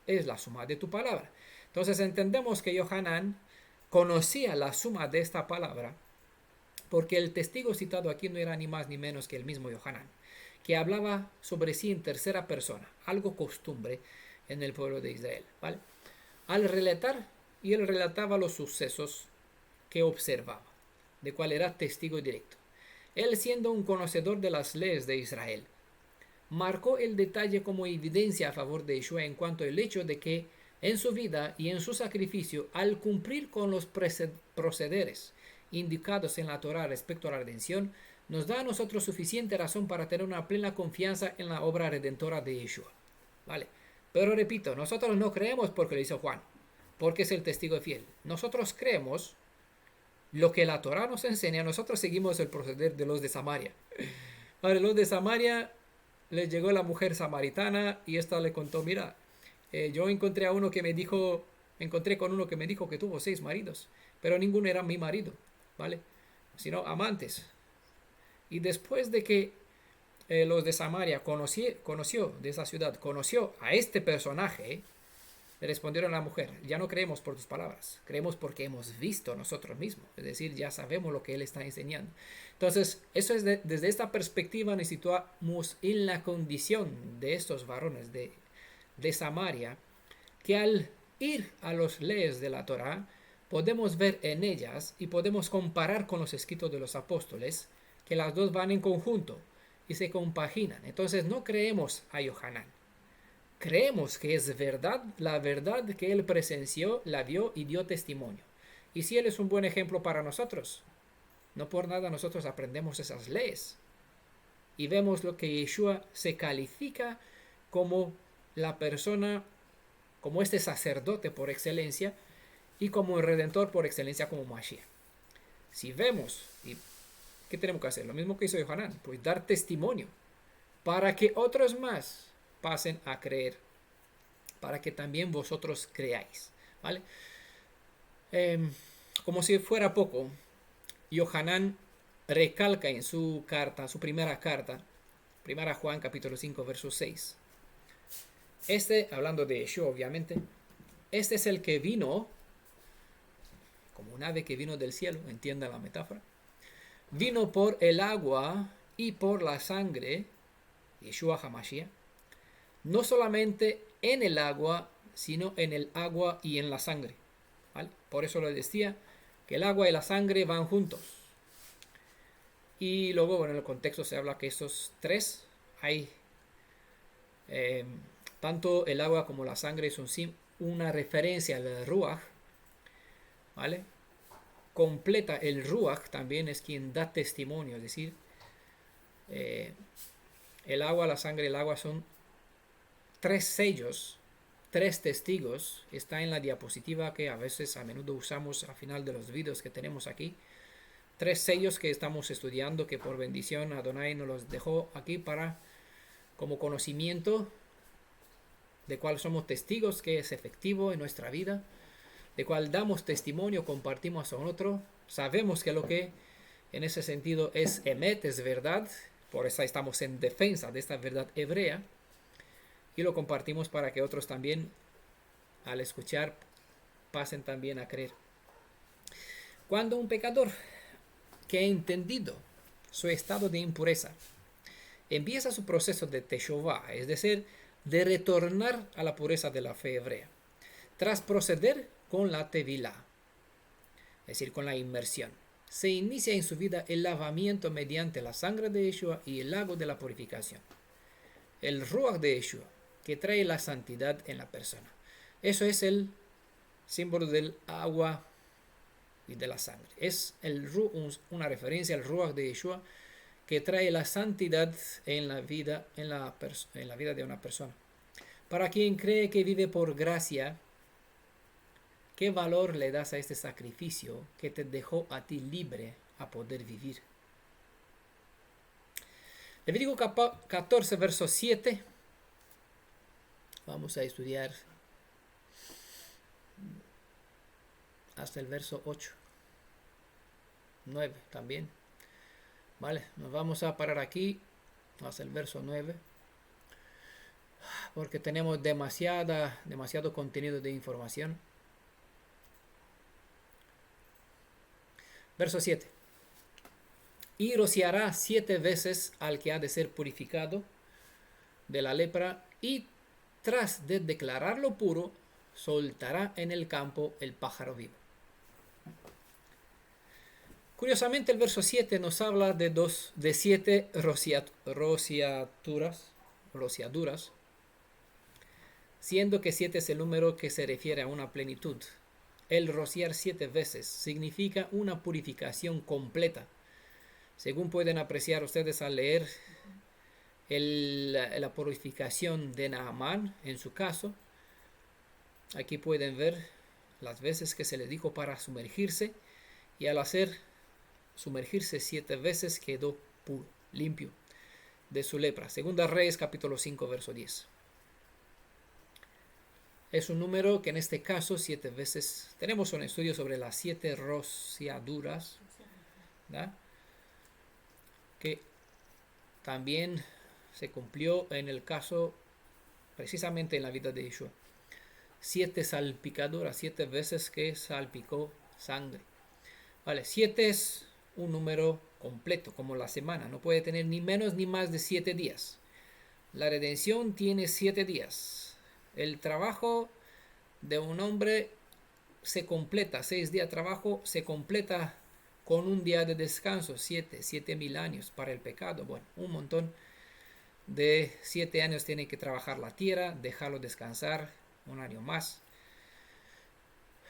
es la suma de tu palabra. Entonces entendemos que Yohanan conocía la suma de esta palabra, porque el testigo citado aquí no era ni más ni menos que el mismo Yohanan, que hablaba sobre sí en tercera persona, algo costumbre en el pueblo de Israel, ¿vale? Al relatar, y él relataba los sucesos que observaba, de cual era testigo directo. Él, siendo un conocedor de las leyes de Israel, marcó el detalle como evidencia a favor de Yeshua en cuanto al hecho de que en su vida y en su sacrificio, al cumplir con los procederes indicados en la Torah respecto a la redención, nos da a nosotros suficiente razón para tener una plena confianza en la obra redentora de Yeshua. ¿Vale? Pero repito, nosotros no creemos porque lo hizo Juan, porque es el testigo fiel. Nosotros creemos lo que la Torah nos enseña, nosotros seguimos el proceder de los de Samaria. Para los de Samaria les llegó la mujer samaritana y esta le contó, mira, yo encontré con uno que me dijo que tuvo 6 maridos, pero ninguno era mi marido, ¿vale? Sino amantes. Y después de que los de Samaria conoció de esa ciudad, conoció a este personaje, le respondieron a la mujer, ya no creemos por tus palabras, creemos porque hemos visto nosotros mismos, es decir, ya sabemos lo que él está enseñando. Entonces, eso es desde esta perspectiva nos situamos en la condición de estos varones de Samaria, que al ir a las leyes de la Torah, podemos ver en ellas y podemos comparar con los escritos de los apóstoles, que las dos van en conjunto y se compaginan. Entonces, no creemos a Yohanan. Creemos que es verdad, la verdad que él presenció, la vio y dio testimonio. Y si él es un buen ejemplo para nosotros, no por nada nosotros aprendemos esas leyes. Y vemos lo que Yeshua se califica como la persona, como este sacerdote por excelencia y como el redentor por excelencia como Mashiach. Si vemos, ¿y qué tenemos que hacer? Lo mismo que hizo Yohanan, pues dar testimonio para que otros más pasen a creer, para que también vosotros creáis, ¿vale? Como si fuera poco, Yohanan recalca en su carta, su primera carta, primera Juan capítulo 5 verso 6. Hablando de Yeshua obviamente, este es el que vino, como un ave que vino del cielo, entienda la metáfora, vino por el agua y por la sangre, Yeshua HaMashiach, no solamente en el agua, sino en el agua y en la sangre, ¿vale? Por eso le decía que el agua y la sangre van juntos. Y luego, bueno, en el contexto se habla que estos tres hay, tanto el agua como la sangre son una referencia al Ruach, ¿vale? Completa, el Ruach también es quien da testimonio, es decir, el agua, la sangre y el agua son 3 sellos, 3 testigos. Está en la diapositiva que a menudo usamos al final de los vídeos que tenemos aquí. 3 sellos que estamos estudiando, que por bendición Adonai nos los dejó aquí para como conocimiento de cuál somos testigos, que es efectivo en nuestra vida, de cuál damos testimonio, compartimos a otro. Sabemos que lo que en ese sentido es emet, es verdad, por eso estamos en defensa de esta verdad hebrea. Y lo compartimos para que otros también, al escuchar, pasen también a creer. Cuando un pecador que ha entendido su estado de impureza empieza su proceso de teshuvah, es decir, de retornar a la pureza de la fe hebrea, tras proceder con la tevilá, es decir, con la inmersión, se inicia en su vida el lavamiento mediante la sangre de Yeshua y el lago de la purificación. El Ruach de Yeshua, que trae la santidad en la persona. Eso es el símbolo del agua y de la sangre. Es una referencia al Ruach de Yeshua que trae la santidad en la vida de una persona. Para quien cree que vive por gracia, ¿qué valor le das a este sacrificio que te dejó a ti libre a poder vivir? Levítico 14, verso 7. Vamos a estudiar hasta el verso 8, 9 también. Vale, nos vamos a parar aquí hasta el verso 9, porque tenemos demasiado contenido de información. Verso 7. Y rociará 7 veces al que ha de ser purificado de la lepra, y tras de declararlo puro, soltará en el campo el pájaro vivo. Curiosamente, el verso 7 nos habla de 7 rociaduras, siendo que 7 es el número que se refiere a una plenitud. El rociar 7 veces significa una purificación completa. Según pueden apreciar ustedes al leer la purificación de Naamán, en su caso, aquí pueden ver las veces que se le dijo para sumergirse, y al hacer sumergirse 7 veces quedó puro, limpio de su lepra. Segunda Reyes capítulo 5 verso 10. Es un número que en este caso 7 veces, tenemos un estudio sobre las 7 rociaduras, ¿verdad?, que también se cumplió en el caso, precisamente en la vida de Yeshua. 7 salpicaduras, 7 veces que salpicó sangre. Vale, 7 es un número completo, como la semana. No puede tener ni menos ni más de 7 días. La redención tiene 7 días. El trabajo de un hombre se completa, 6 días de trabajo se completa con un día de descanso, 7,000 años para el pecado. Bueno, un montón de 7 años tiene que trabajar la tierra, dejarlo descansar un año más.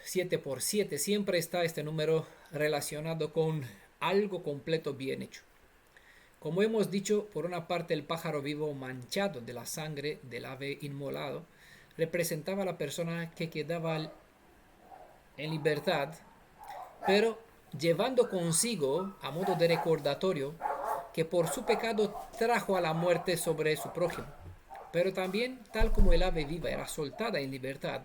7 por 7, siempre está este número relacionado con algo completo bien hecho. Como hemos dicho, por una parte el pájaro vivo manchado de la sangre del ave inmolado representaba a la persona que quedaba en libertad, pero llevando consigo, a modo de recordatorio, que por su pecado trajo a la muerte sobre su prójimo. Pero también, tal como el ave viva era soltada en libertad,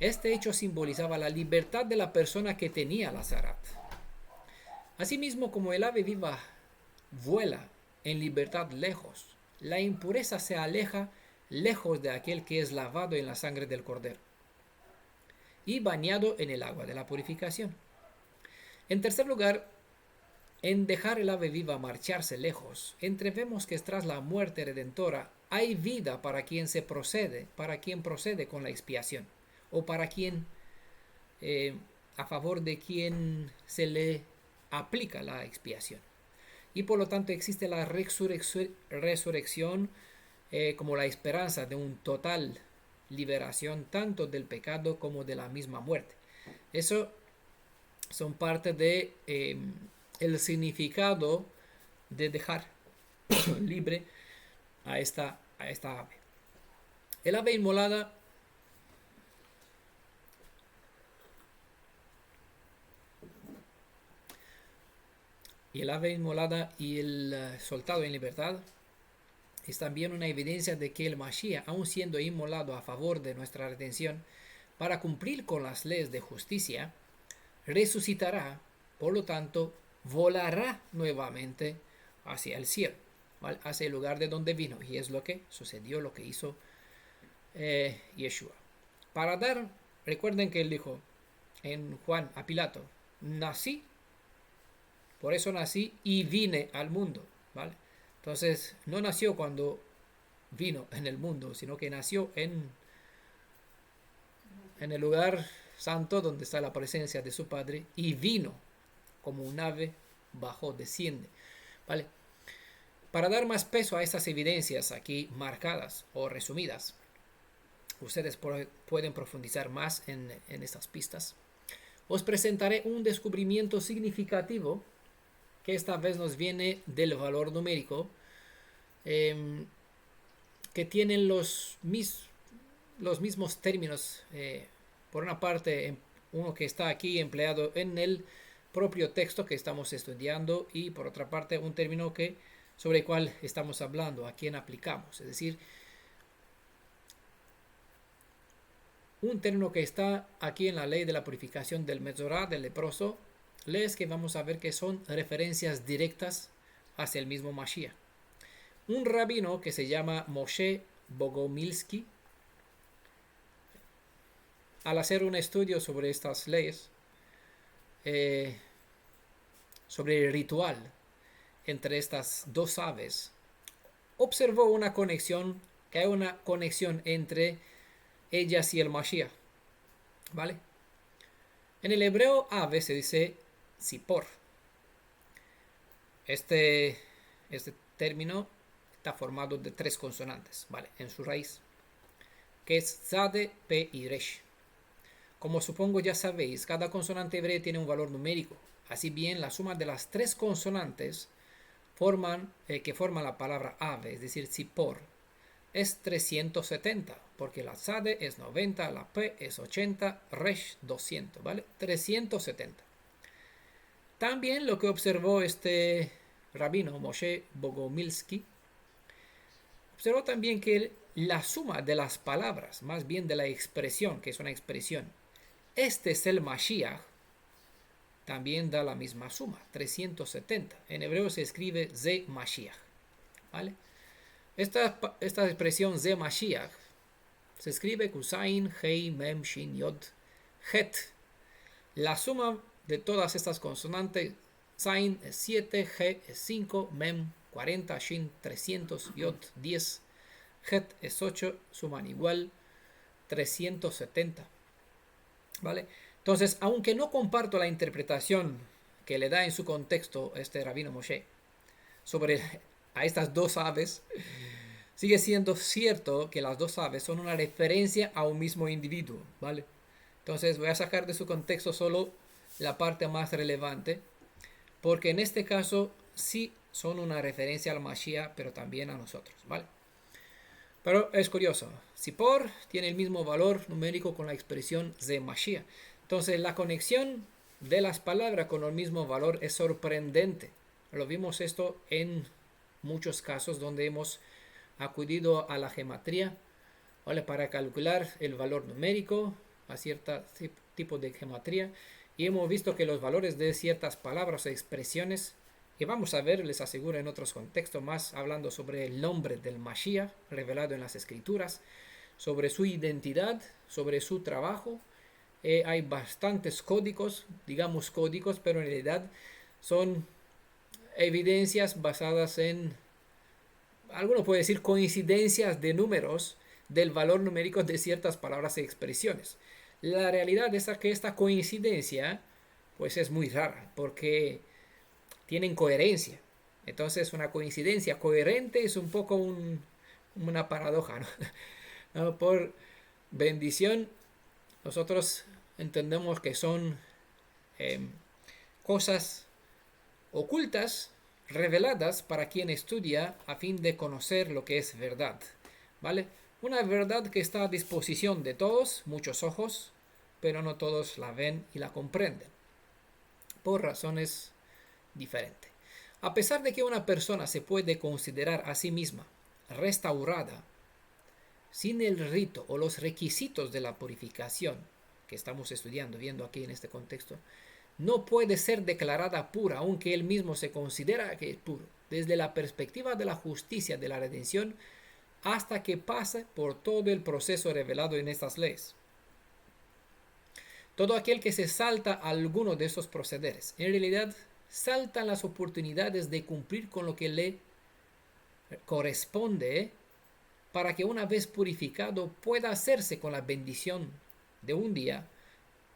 este hecho simbolizaba la libertad de la persona que tenía la zarat. Asimismo, como el ave viva vuela en libertad lejos, la impureza se aleja lejos de aquel que es lavado en la sangre del cordero y bañado en el agua de la purificación. En tercer lugar, en dejar el ave viva marcharse lejos, entrevemos que tras la muerte redentora hay vida para quien procede con la expiación, o para quien, a favor de quien se le aplica la expiación. Y por lo tanto existe la resurrección como la esperanza de un total liberación tanto del pecado como de la misma muerte. Eso son parte de el significado de dejar libre a esta ave. El ave inmolada y el soltado en libertad es también una evidencia de que el Mashiach, aun siendo inmolado a favor de nuestra redención, para cumplir con las leyes de justicia, resucitará, por lo tanto, volará nuevamente hacia el cielo, ¿vale?, hacia el lugar de donde vino. Y es lo que sucedió, lo que hizo Yeshua. Recuerden que él dijo en Juan a Pilato, nací, por eso nací y vine al mundo, ¿vale? Entonces, no nació cuando vino en el mundo, sino que nació en el lugar santo donde está la presencia de su Padre, y vino como un ave, bajó, desciende, ¿vale? Para dar más peso a estas evidencias aquí marcadas o resumidas, ustedes pueden profundizar más en estas pistas. Os presentaré un descubrimiento significativo que esta vez nos viene del valor numérico, que tienen los mismos términos. Por una parte, uno que está aquí empleado en el propio texto que estamos estudiando, y por otra parte un término sobre el cual estamos hablando, a quien aplicamos. Es decir, un término que está aquí en la ley de la purificación del Metzorah, del leproso, leyes que vamos a ver que son referencias directas hacia el mismo Mashiach. Un rabino que se llama Moshe Bogomilsky, al hacer un estudio sobre estas leyes, sobre el ritual entre estas dos aves, observó una conexión, que hay una conexión entre ellas y el Mashiach, ¿vale? En el hebreo ave se dice sipor. Este término está formado de 3 consonantes, ¿vale? En su raíz, que es Zade, P y Resh. Como supongo ya sabéis, cada consonante hebrea tiene un valor numérico. Así bien, la suma de las 3 consonantes que forman la palabra ave, es decir, sipor, es 370, porque la Zade es 90, la P es 80, Resh 200, ¿vale? 370. También lo que observó este rabino Moshe Bogomilsky, observó también que la suma de las palabras, más bien de la expresión, que es una expresión, este es el Mashiach, también da la misma suma, 370. En hebreo se escribe Ze Mashiach, ¿vale? Esta expresión Ze Mashiach se escribe Kusain, Hei, Mem, Shin, Yod, Het. La suma de todas estas consonantes, Zain es 7, He es 5, Mem 40, Shin 300, Yod 10, Het es 8, suman igual 370. ¿Vale? Entonces, aunque no comparto la interpretación que le da en su contexto este rabino Moshe sobre a estas dos aves, sigue siendo cierto que las dos aves son una referencia a un mismo individuo, ¿vale? Entonces voy a sacar de su contexto solo la parte más relevante, porque en este caso sí son una referencia al Mashiach, pero también a nosotros, ¿vale? Pero es curioso, Sipor tiene el mismo valor numérico con la expresión Ze Mashiach. Entonces la conexión de las palabras con el mismo valor es sorprendente. Lo vimos esto en muchos casos donde hemos acudido a la gematría, ¿vale? Para calcular el valor numérico a cierto tipo de gematría, y hemos visto que los valores de ciertas palabras o expresiones, que vamos a ver, les aseguro, en otros contextos más, hablando sobre el nombre del Mashiach revelado en las escrituras, sobre su identidad, sobre su trabajo. Hay bastantes códigos, digamos códigos, pero en realidad son evidencias basadas en, alguno puede decir, coincidencias de números del valor numérico de ciertas palabras y expresiones. La realidad es que esta coincidencia pues es muy rara, porque tienen coherencia. Entonces una coincidencia coherente es un poco una paradoja, ¿no? Por bendición nosotros entendemos que son cosas ocultas, reveladas para quien estudia a fin de conocer lo que es verdad, ¿vale? Una verdad que está a disposición de todos, muchos ojos, pero no todos la ven y la comprenden, por razones diferentes. A pesar de que una persona se puede considerar a sí misma restaurada, sin el rito o los requisitos de la purificación que estamos estudiando, viendo aquí en este contexto, no puede ser declarada pura, aunque él mismo se considera que es puro, desde la perspectiva de la justicia de la redención, hasta que pase por todo el proceso revelado en estas leyes. Todo aquel que se salta a alguno de estos procederes, en realidad saltan las oportunidades de cumplir con lo que le corresponde para que una vez purificado pueda hacerse con la bendición de un día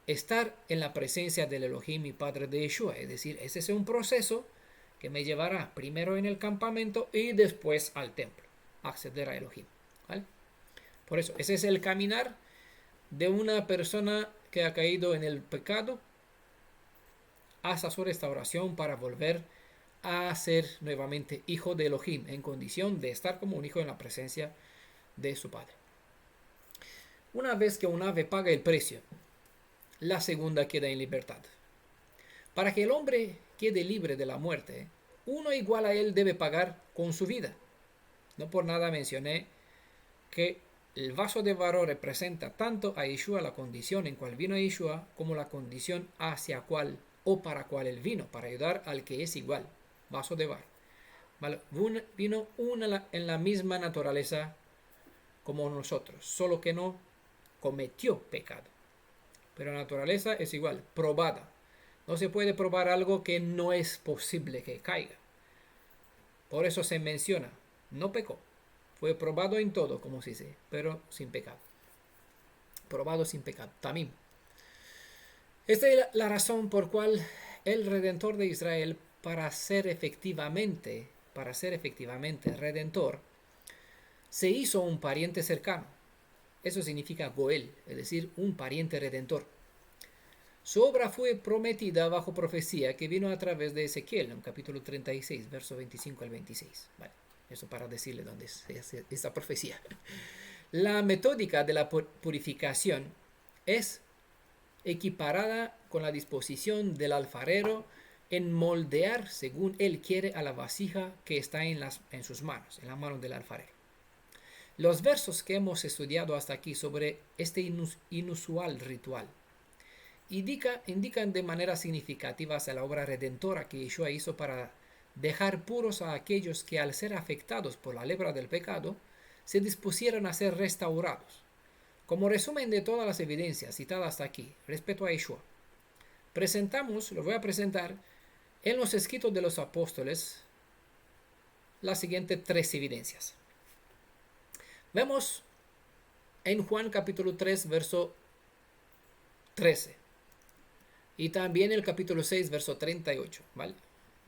estar en la presencia del Elohim y Padre de Yeshua. Es decir, ese es un proceso que me llevará primero en el campamento y después al templo, acceder a Elohim, ¿vale? Por eso, ese es el caminar de una persona que ha caído en el pecado hasta su restauración para volver a ser nuevamente hijo de Elohim, en condición de estar como un hijo en la presencia de su Padre. Una vez que un ave paga el precio, la segunda queda en libertad. Para que el hombre quede libre de la muerte, uno igual a él debe pagar con su vida. No por nada mencioné que el vaso de barro representa tanto a Yeshua, la condición en cual vino Yeshua, como la condición hacia cual o para cual él vino, para ayudar al que es igual, vaso de barro. ¿Vale? Vino en la misma naturaleza como nosotros, solo que no cometió pecado. Pero la naturaleza es igual, probada. No se puede probar algo que no es posible que caiga. Por eso se menciona, no pecó. Fue probado en todo, como se dice, pero sin pecado. Probado sin pecado, también. Esta es la razón por cual el Redentor de Israel, para ser efectivamente Redentor, se hizo un pariente cercano. Eso significa Goel, es decir, un pariente redentor. Su obra fue prometida bajo profecía que vino a través de Ezequiel, en capítulo 36, verso 25 al 26. Vale, eso para decirle dónde es esta profecía. La metódica de la purificación es equiparada con la disposición del alfarero en moldear según él quiere a la vasija que está en sus manos, en la mano del alfarero. Los versos que hemos estudiado hasta aquí sobre este inusual ritual indican de manera significativa la obra redentora que Yeshua hizo para dejar puros a aquellos que, al ser afectados por la lepra del pecado, se dispusieron a ser restaurados. Como resumen de todas las evidencias citadas hasta aquí respecto a Yeshua, lo voy a presentar en los escritos de los apóstoles las siguientes 3 evidencias. Vemos en Juan capítulo 3, verso 13. Y también el capítulo 6, verso 38. ¿Vale?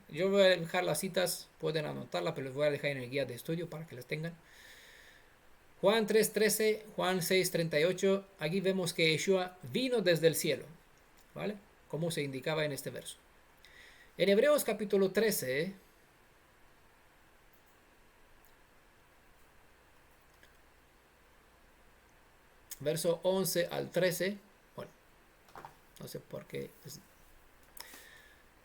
Yo voy a dejar las citas, pueden anotarlas, pero les voy a dejar en el guía de estudio para que las tengan. Juan 3, 13, Juan 6, 38. Aquí vemos que Yeshua vino desde el cielo. ¿Vale? Como se indicaba en este verso. En Hebreos capítulo 13, verso 11 al 13. Bueno, no sé por qué.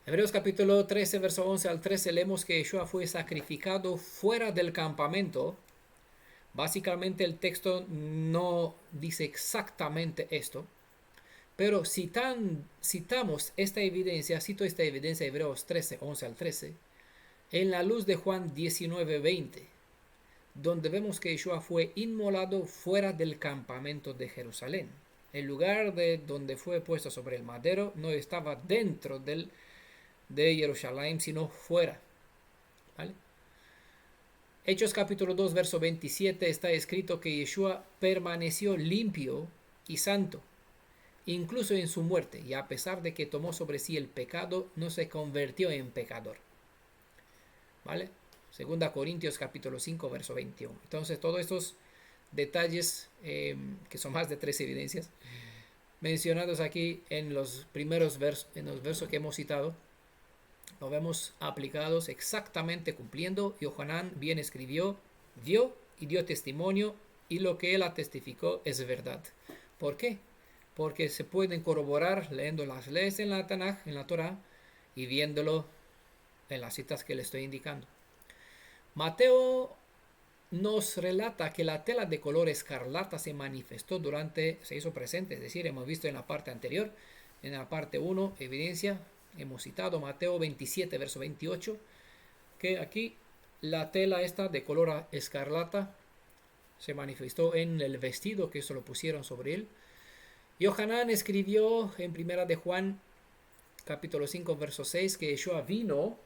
Hebreos capítulo 13, verso 11 al 13, leemos que Yeshua fue sacrificado fuera del campamento. Básicamente el texto no dice exactamente esto, pero citamos esta evidencia, cito esta evidencia, Hebreos 13, 11 al 13, en la luz de Juan 19, 20, donde vemos que Yeshua fue inmolado fuera del campamento de Jerusalén. El lugar de donde fue puesto sobre el madero no estaba dentro de Jerusalén, sino fuera. ¿Vale? Hechos capítulo 2, verso 27 está escrito que Yeshua permaneció limpio y santo, incluso en su muerte, y a pesar de que tomó sobre sí el pecado, no se convirtió en pecador. ¿Vale? Segunda Corintios capítulo 5, verso 21. Entonces, todos estos detalles, que son más de 3 evidencias, mencionados aquí en los primeros versos, en los versos que hemos citado, lo vemos aplicados exactamente cumpliendo. Yohanan bien escribió, vio y dio testimonio, y lo que él testificó es verdad. ¿Por qué? Porque se pueden corroborar leyendo las leyes en la Tanaj, en la Torah, y viéndolo en las citas que le estoy indicando. Mateo nos relata que la tela de color escarlata se hizo presente, es decir, hemos visto en la parte anterior, en la parte 1, evidencia, hemos citado Mateo 27, verso 28, que aquí la tela esta de color escarlata se manifestó en el vestido que se lo pusieron sobre él. Yohanan escribió en primera de Juan capítulo 5, verso 6, que Yeshua vino,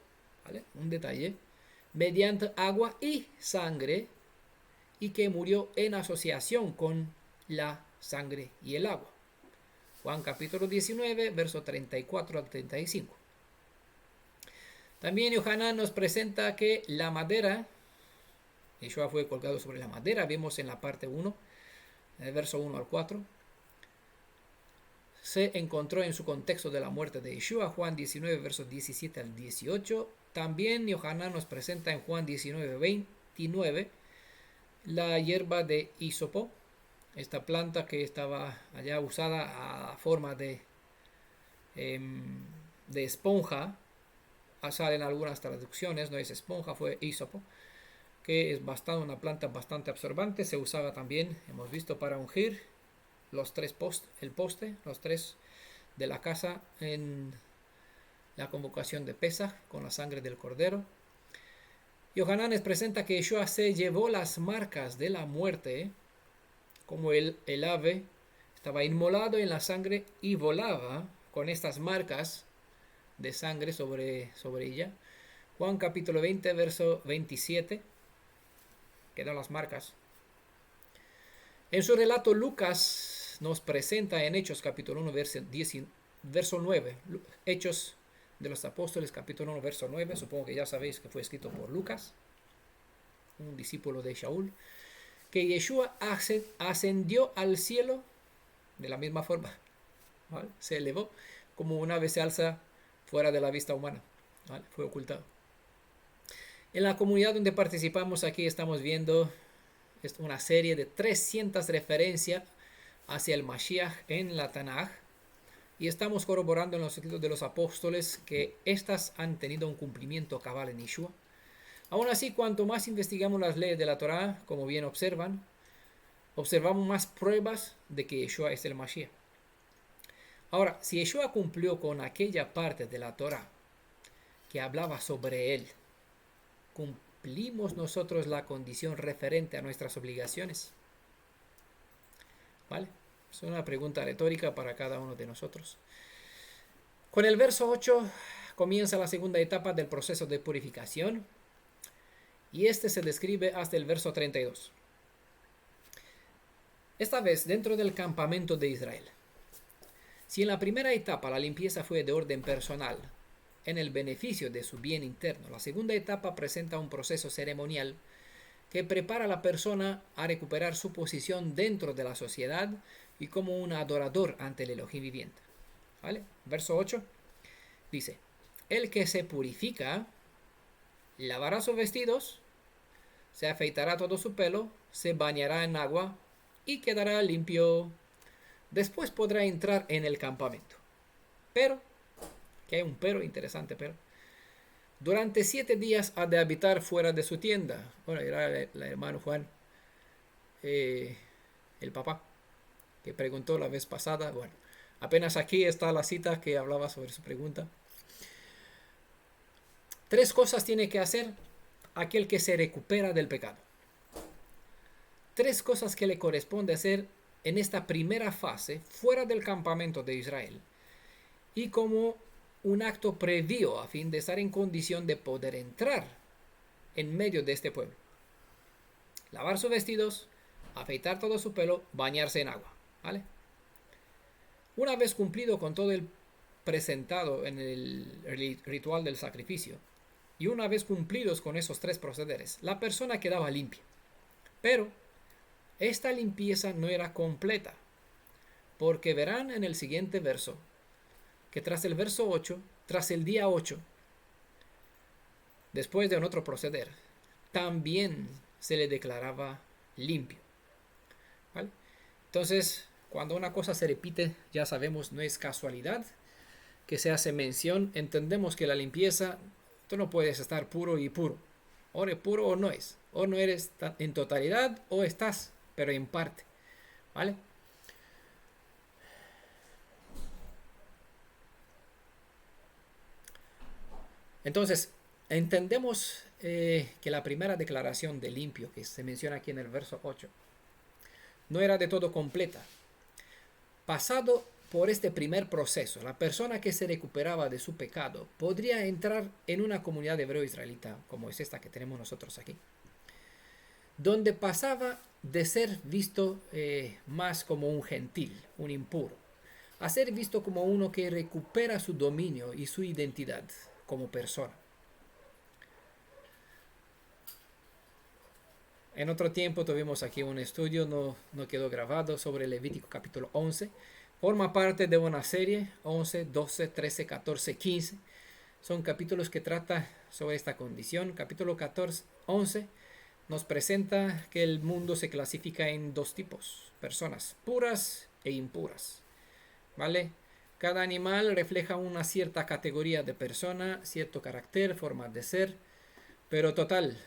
¿vale? Un detalle, mediante agua y sangre, y que murió en asociación con la sangre y el agua. Juan capítulo 19, verso 34 al 35. También Yohanan nos presenta que la madera, Yeshua fue colgado sobre la madera, vemos en la parte 1, en el verso 1 al 4, se encontró en su contexto de la muerte de Yeshua, Juan 19, versos 17 al 18. También Yohanan nos presenta en Juan 19, 29, la hierba de hisopo, esta planta que estaba allá usada a forma de esponja, salen algunas traducciones, no es esponja, fue hisopo, que es una planta bastante absorbente. Se usaba también, hemos visto, para ungir el poste, los tres de la casa en la convocación de Pesaj con la sangre del cordero. Yohanan nos presenta que Yeshua se llevó las marcas de la muerte, como el ave estaba inmolado en la sangre y volaba con estas marcas de sangre sobre ella. Juan capítulo 20, verso 27, quedan las marcas. En su relato Lucas nos presenta en Hechos capítulo 1, verso 9, Hechos de los Apóstoles capítulo 1, verso 9, supongo que ya sabéis que fue escrito por Lucas, un discípulo de Shaul, que Yeshua ascendió al cielo de la misma forma, ¿vale? Se elevó como una ave se alza fuera de la vista humana, ¿vale? Fue ocultado. En la comunidad donde participamos aquí estamos viendo una serie de 300 referencias hacia el Mashiach en la Tanaj, y estamos corroborando en los escritos de los apóstoles que éstas han tenido un cumplimiento cabal en Yeshua. Aún así, cuanto más investigamos las leyes de la Torá, como bien observamos más pruebas de que Yeshua es el Mashiach. Ahora, si Yeshua cumplió con aquella parte de la Torá que hablaba sobre él, ¿cumplimos nosotros la condición referente a nuestras obligaciones? ¿Vale? Es una pregunta retórica para cada uno de nosotros. Con el verso 8 comienza la segunda etapa del proceso de purificación, y este se describe hasta el verso 32. Esta vez dentro del campamento de Israel. Si en la primera etapa la limpieza fue de orden personal, en el beneficio de su bien interno, la segunda etapa presenta un proceso ceremonial que prepara a la persona a recuperar su posición dentro de la sociedad y como un adorador ante el Elohim viviente. ¿Vale? Verso 8 dice: el que se purifica lavará sus vestidos, se afeitará todo su pelo, se bañará en agua y quedará limpio. Después podrá entrar en el campamento. Pero, que hay un pero interesante, pero durante 7 días ha de habitar fuera de su tienda. Bueno, era el hermano Juan, el papá, que preguntó la vez pasada. Bueno, apenas aquí está la cita que hablaba sobre su pregunta. 3 cosas tiene que hacer aquel que se recupera del pecado. 3 cosas que le corresponde hacer en esta primera fase fuera del campamento de Israel y como un acto previo a fin de estar en condición de poder entrar en medio de este pueblo: lavar sus vestidos, afeitar todo su pelo, bañarse en agua, ¿vale? Una vez cumplido con todo el presentado en el ritual del sacrificio y una vez cumplidos con esos 3 procederes, la persona quedaba limpia. Pero esta limpieza no era completa, porque verán en el siguiente verso que tras el verso 8, tras el día 8, después de un otro proceder, también se le declaraba limpio. ¿Vale? Entonces, cuando una cosa se repite, ya sabemos, no es casualidad que se hace mención. Entendemos que la limpieza, tú no puedes estar puro y puro. O eres puro o no es. O no eres en totalidad o estás, pero en parte. ¿Vale? Entonces, entendemos que la primera declaración de limpio que se menciona aquí en el verso 8 no era de todo completa. Pasado por este primer proceso, la persona que se recuperaba de su pecado podría entrar en una comunidad hebreo-israelita, como es esta que tenemos nosotros aquí, donde pasaba de ser visto más como un gentil, un impuro, a ser visto como uno que recupera su dominio y su identidad como persona. En otro tiempo tuvimos aquí un estudio, no quedó grabado, sobre Levítico capítulo 11. Forma parte de una serie, 11, 12, 13, 14, 15. Son capítulos que tratan sobre esta condición. Capítulo 11 nos presenta que el mundo se clasifica en 2 tipos: personas puras e impuras. ¿Vale? Cada animal refleja una cierta categoría de persona, cierto carácter, forma de ser, pero total,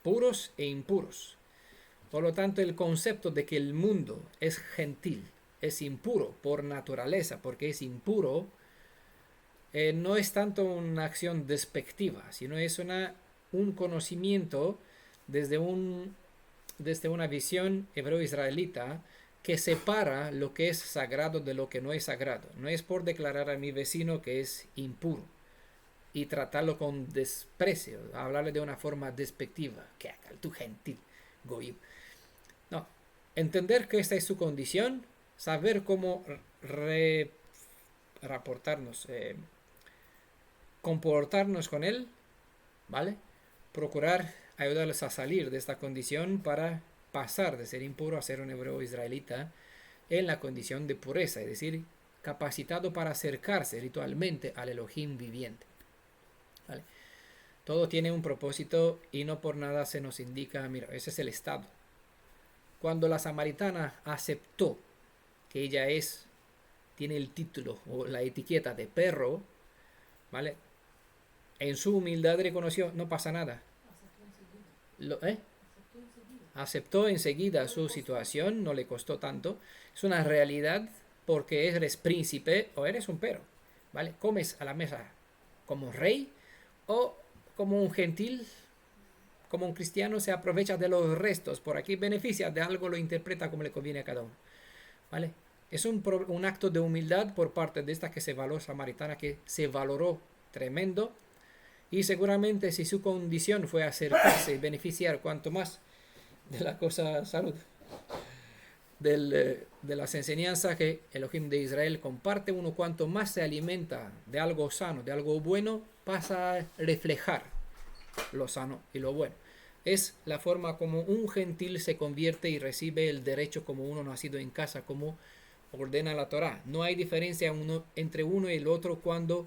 puros e impuros. Por lo tanto, el concepto de que el mundo es gentil, es impuro por naturaleza, porque es impuro, no es tanto una acción despectiva, sino es un conocimiento desde, desde una visión hebreo-israelita que separa lo que es sagrado de lo que no es sagrado. No es por declarar a mi vecino que es impuro y tratarlo con desprecio, hablarle de una forma despectiva, que tú gentil, goyim. No, entender que esta es su condición, saber cómo reportarnos, comportarnos con él, ¿vale? Procurar ayudarles a salir de esta condición para pasar de ser impuro a ser un hebreo israelita en la condición de pureza, es decir, capacitado para acercarse ritualmente al Elohim viviente. ¿Vale? Todo tiene un propósito y no por nada se nos indica, mira, ese es el estado. Cuando la samaritana aceptó que ella tiene el título o la etiqueta de perro, ¿vale? En su humildad reconoció, no pasa nada. Aceptó enseguida su situación, no le costó tanto. Es una realidad porque eres príncipe o eres un perro, ¿vale? Comes a la mesa como rey o como un gentil, como un cristiano se aprovecha de los restos, por aquí beneficia de algo, lo interpreta como le conviene a cada uno, ¿vale? Es un acto de humildad por parte de esta que se valoró samaritana, que se valoró tremendo, y seguramente si su condición fue acercarse y beneficiar cuanto más de la cosa salud, de las enseñanzas que Elohim de Israel comparte, uno cuanto más se alimenta de algo sano, de algo bueno, pasa a reflejar lo sano y lo bueno. Es la forma como un gentil se convierte y recibe el derecho como uno nacido en casa, como ordena la Torá. No hay diferencia entre uno y el otro cuando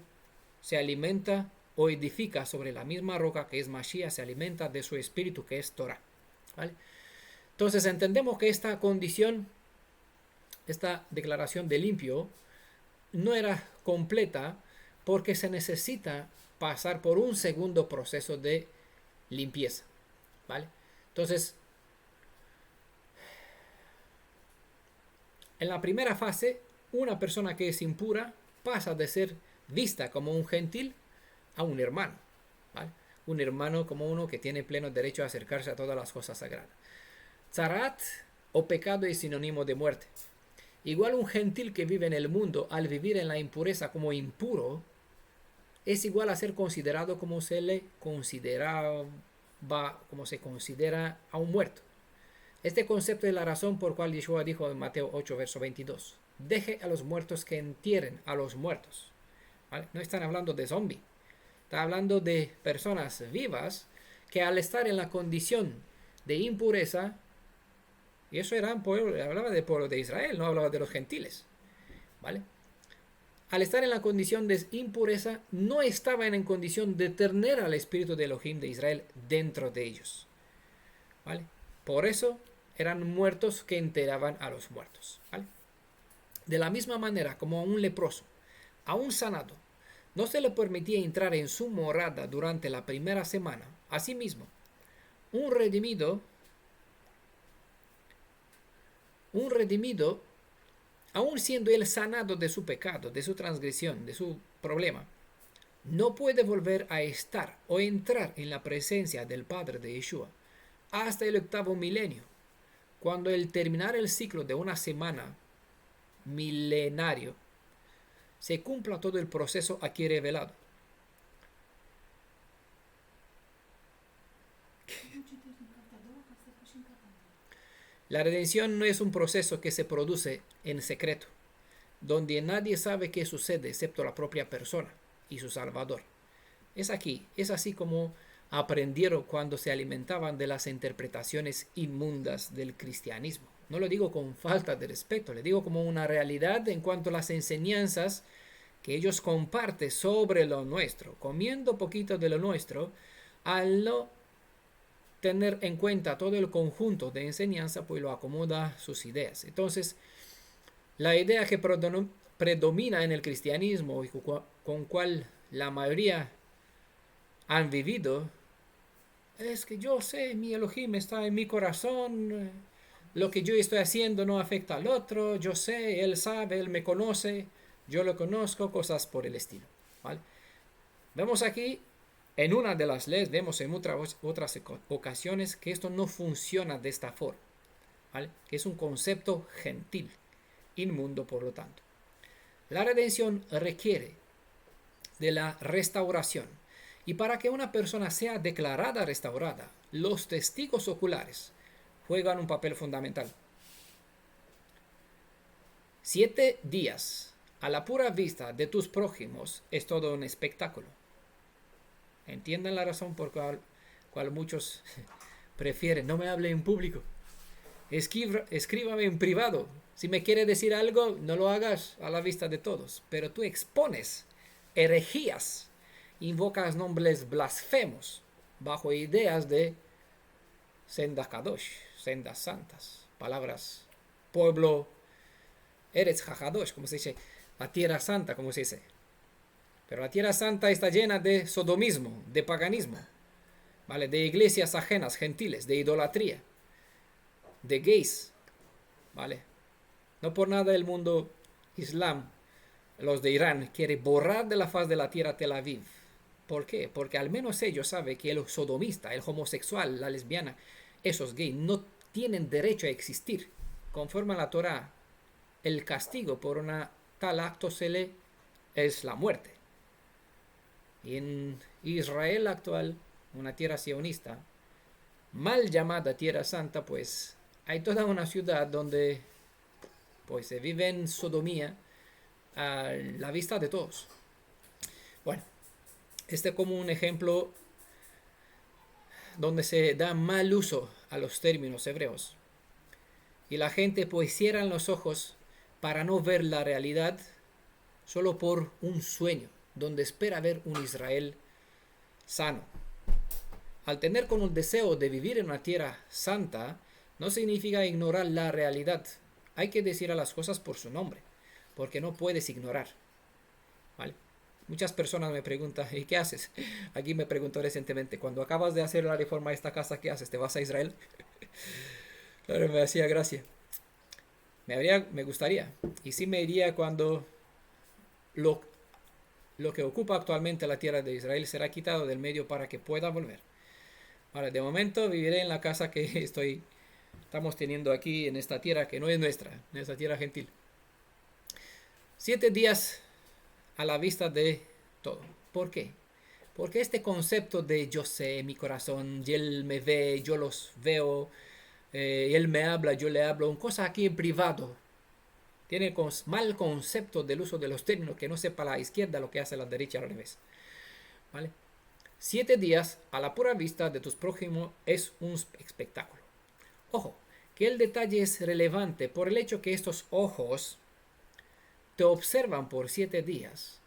se alimenta o edifica sobre la misma roca que es Mashiach, se alimenta de su espíritu que es Torá. ¿Vale? Entonces entendemos que esta condición, esta declaración de limpio, no era completa porque se necesita pasar por un segundo proceso de limpieza. ¿Vale? Entonces, en la primera fase, una persona que es impura pasa de ser vista como un gentil a un hermano. ¿Vale? Un hermano como uno que tiene pleno derecho a acercarse a todas las cosas sagradas. Zarat o pecado es sinónimo de muerte. Igual un gentil que vive en el mundo, al vivir en la impureza como impuro, es igual a ser considerado como se le consideraba, como se considera a un muerto. Este concepto es la razón por cual Yeshua dijo en Mateo 8, verso 22, deje a los muertos que entierren a los muertos. ¿Vale? No están hablando de zombies, está hablando de personas vivas que al estar en la condición de impureza, y eso hablaba del pueblo de Israel, no hablaba de los gentiles, ¿vale? Al estar en la condición de impureza, no estaban en condición de tener al espíritu de Elohim de Israel dentro de ellos, ¿vale? Por eso eran muertos que enterraban a los muertos, ¿vale? De la misma manera como a un leproso, a un sanado, no se le permitía entrar en su morada durante la primera semana. Asimismo, un redimido, aun siendo él sanado de su pecado, de su transgresión, de su problema, no puede volver a estar o entrar en la presencia del Padre de Yeshua hasta el 8º milenio, cuando al terminar el ciclo de una semana milenario se cumpla todo el proceso aquí revelado. La redención no es un proceso que se produce en secreto, donde nadie sabe qué sucede excepto la propia persona y su Salvador. Es así como aprendieron cuando se alimentaban de las interpretaciones inmundas del cristianismo. No lo digo con falta de respeto, le digo como una realidad en cuanto a las enseñanzas que ellos comparten sobre lo nuestro, comiendo poquito de lo nuestro, al no tener en cuenta todo el conjunto de enseñanza, pues lo acomoda a sus ideas. Entonces, la idea que predomina en el cristianismo y con cual la mayoría han vivido es que yo sé, mi Elohim está en mi corazón, lo que yo estoy haciendo no afecta al otro, yo sé, él sabe, él me conoce, yo lo conozco, cosas por el estilo. ¿Vale? Vemos aquí, en una de las leyes, vemos en otras ocasiones que esto no funciona de esta forma. ¿Vale? Que es un concepto gentil, inmundo por lo tanto. La redención requiere de la restauración. Y para que una persona sea declarada restaurada, los testigos oculares juegan un papel fundamental. 7 días a la pura vista de tus prójimos es todo un espectáculo. Entiendan la razón por cual muchos prefieren no me hable en público. Escríbame en privado. Si me quiere decir algo, no lo hagas a la vista de todos. Pero tú expones herejías, invocas nombres blasfemos bajo ideas de sendas kadosh, sendas santas, palabras, pueblo, eretz hajadosh, como se dice, la tierra santa, como se dice. Pero la tierra santa está llena de sodomismo, de paganismo, ¿vale? De iglesias ajenas, gentiles, de idolatría, de gays, ¿vale? No por nada el mundo islam, los de Irán, quiere borrar de la faz de la tierra Tel Aviv. ¿Por qué? Porque al menos ellos saben que el sodomista, el homosexual, la lesbiana, esos gays no tienen derecho a existir. Conforme a la Torah, el castigo por un tal acto es la muerte. Y en Israel actual, una tierra sionista, mal llamada Tierra Santa, pues hay toda una ciudad donde pues se vive en sodomía a la vista de todos. Bueno, este como un ejemplo donde se da mal uso a los términos hebreos. Y la gente pues cierran los ojos para no ver la realidad solo por un sueño, donde espera ver un Israel sano. Al tener con el deseo de vivir en una tierra santa, no significa ignorar la realidad. Hay que decir a las cosas por su nombre, porque no puedes ignorar. ¿Vale? Muchas personas me preguntan, ¿y qué haces? Aquí me preguntó recientemente, cuando acabas de hacer la reforma de esta casa, ¿qué haces? ¿Te vas a Israel? Claro, me hacía gracia. Me gustaría. Y sí me iría cuando lo, lo que ocupa actualmente la tierra de Israel será quitado del medio para que pueda volver. Ahora, de momento viviré en la casa que estamos teniendo aquí en esta tierra que no es nuestra, en esta tierra gentil. 7 días a la vista de todo. ¿Por qué? Porque este concepto de yo sé, mi corazón, y él me ve, yo los veo, él me habla, yo le hablo, una cosa aquí en privado. Tiene mal concepto del uso de los términos, que no sepa la izquierda lo que hace la derecha al revés. ¿Vale? 7 días a la pura vista de tus prójimos es un espectáculo. Ojo, que el detalle es relevante por el hecho que estos ojos te observan por 7 días.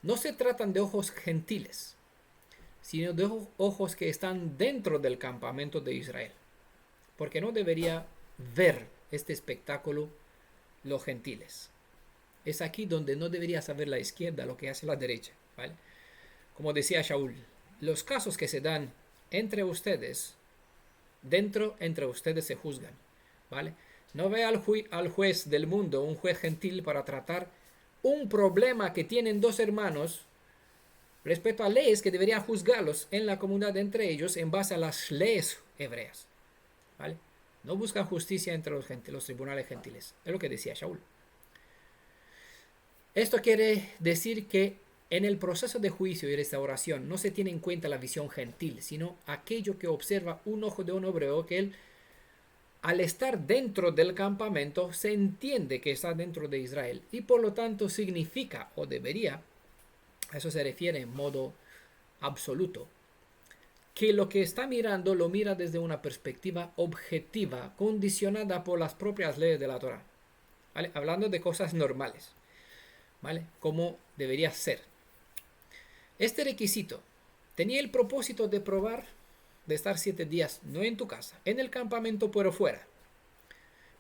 No se tratan de ojos gentiles, sino de ojos que están dentro del campamento de Israel. Porque no debería ver este espectáculo los gentiles. Es aquí donde no debería saber la izquierda lo que hace la derecha. ¿Vale? Como decía Shaul, los casos que se dan entre ustedes, entre ustedes se juzgan. ¿Vale? No ve al juez del mundo, un juez gentil, para tratar un problema que tienen dos hermanos respecto a leyes que deberían juzgarlos en la comunidad entre ellos en base a las leyes hebreas. ¿Vale? No buscan justicia entre los tribunales gentiles. Es lo que decía Shaul. Esto quiere decir que en el proceso de juicio y restauración no se tiene en cuenta la visión gentil, sino aquello que observa un ojo de un hebreo, que él, al estar dentro del campamento, se entiende que está dentro de Israel y por lo tanto significa, o debería, a eso se refiere en modo absoluto, que lo que está mirando lo mira desde una perspectiva objetiva, condicionada por las propias leyes de la Torah. ¿Vale? Hablando de cosas normales, ¿vale? Como debería ser. Este requisito tenía el propósito de probar, de estar 7 días, no en tu casa, en el campamento, pero fuera.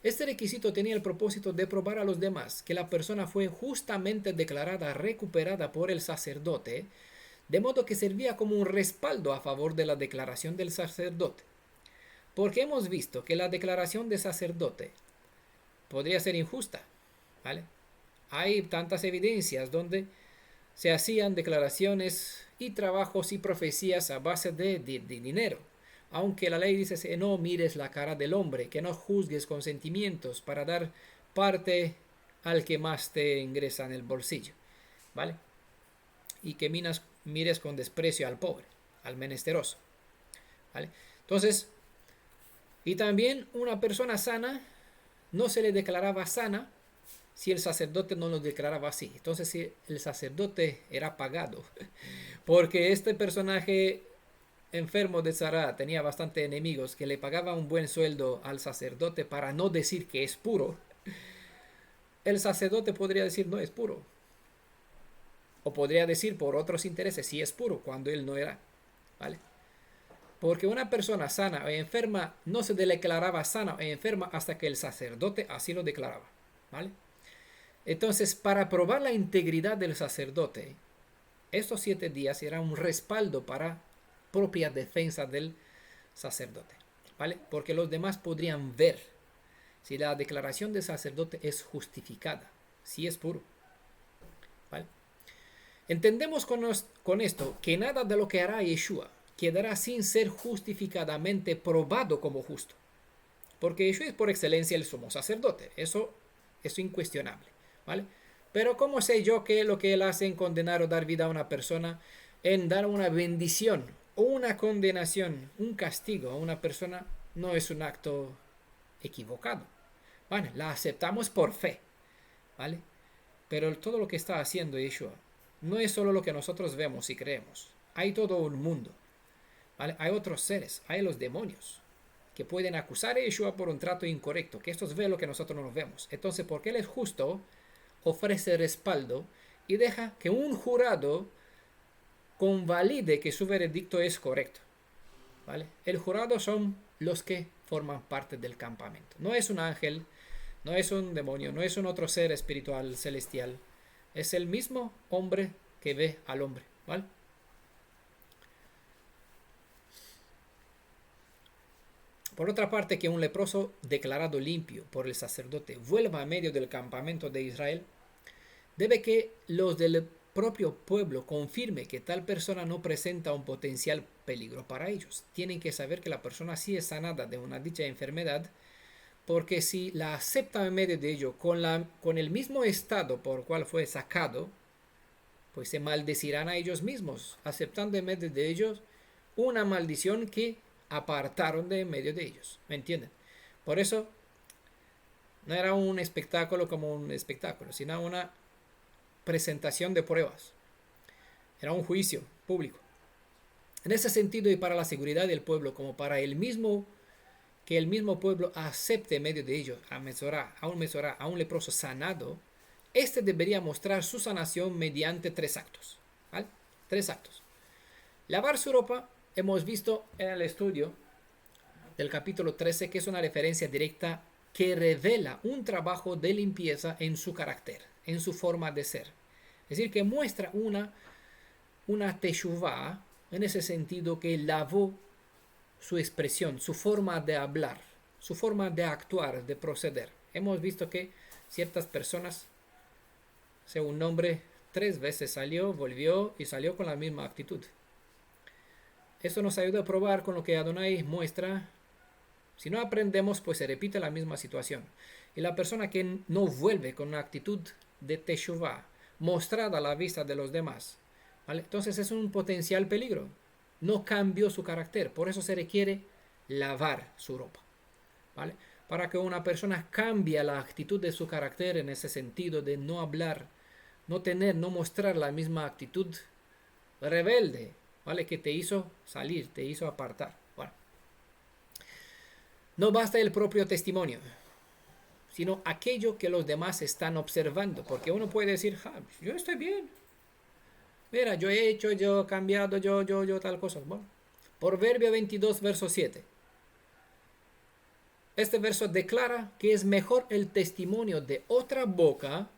Este requisito tenía el propósito de probar a los demás que la persona fue justamente declarada recuperada por el sacerdote de modo que servía como un respaldo a favor de la declaración del sacerdote. Porque hemos visto que la declaración de sacerdote podría ser injusta, ¿vale? Hay tantas evidencias donde se hacían declaraciones y trabajos y profecías a base de dinero. Aunque la ley dice, no mires la cara del hombre, que no juzgues con sentimientos para dar parte al que más te ingresa en el bolsillo, ¿vale? Y que mires con desprecio al pobre, al menesteroso, ¿vale? Entonces, y también una persona sana no se le declaraba sana si el sacerdote no lo declaraba así. Entonces, si el sacerdote era pagado, porque este personaje enfermo de Sará tenía bastante enemigos que le pagaba un buen sueldo al sacerdote para no decir que es puro, el sacerdote podría decir no es puro. O podría decir por otros intereses sí es puro cuando él no era, ¿vale? Porque una persona sana o enferma no se declaraba sana o enferma hasta que el sacerdote así lo declaraba, ¿vale? Entonces, para probar la integridad del sacerdote, estos 7 días eran un respaldo para propia defensa del sacerdote, ¿vale? Porque los demás podrían ver si la declaración del sacerdote es justificada, si es puro, ¿vale? Entendemos con esto que nada de lo que hará Yeshua quedará sin ser justificadamente probado como justo, porque Yeshua es por excelencia el sumo sacerdote, eso es incuestionable, ¿vale? Pero ¿cómo sé yo que lo que él hace en condenar o dar vida a una persona, en dar una bendición o una condenación, un castigo a una persona, no es un acto equivocado? Bueno, la aceptamos por fe, ¿vale? Pero todo lo que está haciendo Yeshua no es solo lo que nosotros vemos y creemos. Hay todo un mundo, ¿vale? Hay otros seres, hay los demonios que pueden acusar a Yeshua por un trato incorrecto, que estos ven lo que nosotros no vemos. Entonces, porque él es justo, ofrece respaldo y deja que un jurado convalide que su veredicto es correcto, ¿vale? El jurado son los que forman parte del campamento. No es un ángel, no es un demonio, no es un otro ser espiritual celestial. Es el mismo hombre que ve al hombre, ¿vale? Por otra parte, que un leproso declarado limpio por el sacerdote vuelva a medio del campamento de Israel, debe que los del propio pueblo confirme que tal persona no presenta un potencial peligro para ellos. Tienen que saber que la persona sí es sanada de una dicha enfermedad, porque si la aceptan en medio de ello con el mismo estado por cual fue sacado, pues se maldecirán a ellos mismos, aceptando en medio de ellos una maldición que apartaron de en medio de ellos. ¿Me entienden? Por eso no era un espectáculo como un espectáculo, sino una presentación de pruebas. Era un juicio público. En ese sentido, y para la seguridad del pueblo, como para el mismo, que el mismo pueblo acepte en medio de ellos a un leproso sanado, este debería mostrar su sanación mediante 3 actos, ¿vale? 3 actos. Lavar su ropa, hemos visto en el estudio del capítulo 13 que es una referencia directa que revela un trabajo de limpieza en su carácter, en su forma de ser. Es decir, que muestra una teshuvah en ese sentido, que lavó su expresión, su forma de hablar, su forma de actuar, de proceder. Hemos visto que ciertas personas, un hombre 3 veces salió, volvió y salió con la misma actitud. Esto nos ayuda a probar con lo que Adonai muestra. Si no aprendemos, pues se repite la misma situación. Y la persona que no vuelve con una actitud de teshuvah, mostrada a la vista de los demás, ¿vale? Entonces es un potencial peligro. No cambió su carácter. Por eso se requiere lavar su ropa, ¿vale? Para que una persona cambie la actitud de su carácter en ese sentido de no hablar, no mostrar la misma actitud rebelde, ¿vale? Que te hizo salir, te hizo apartar. Bueno, no basta el propio testimonio, sino aquello que los demás están observando, porque uno puede decir, yo estoy bien, mira, yo he hecho, yo he cambiado, yo tal cosa. Bueno, Proverbio 22, verso 7. Este verso declara que es mejor el testimonio de otra boca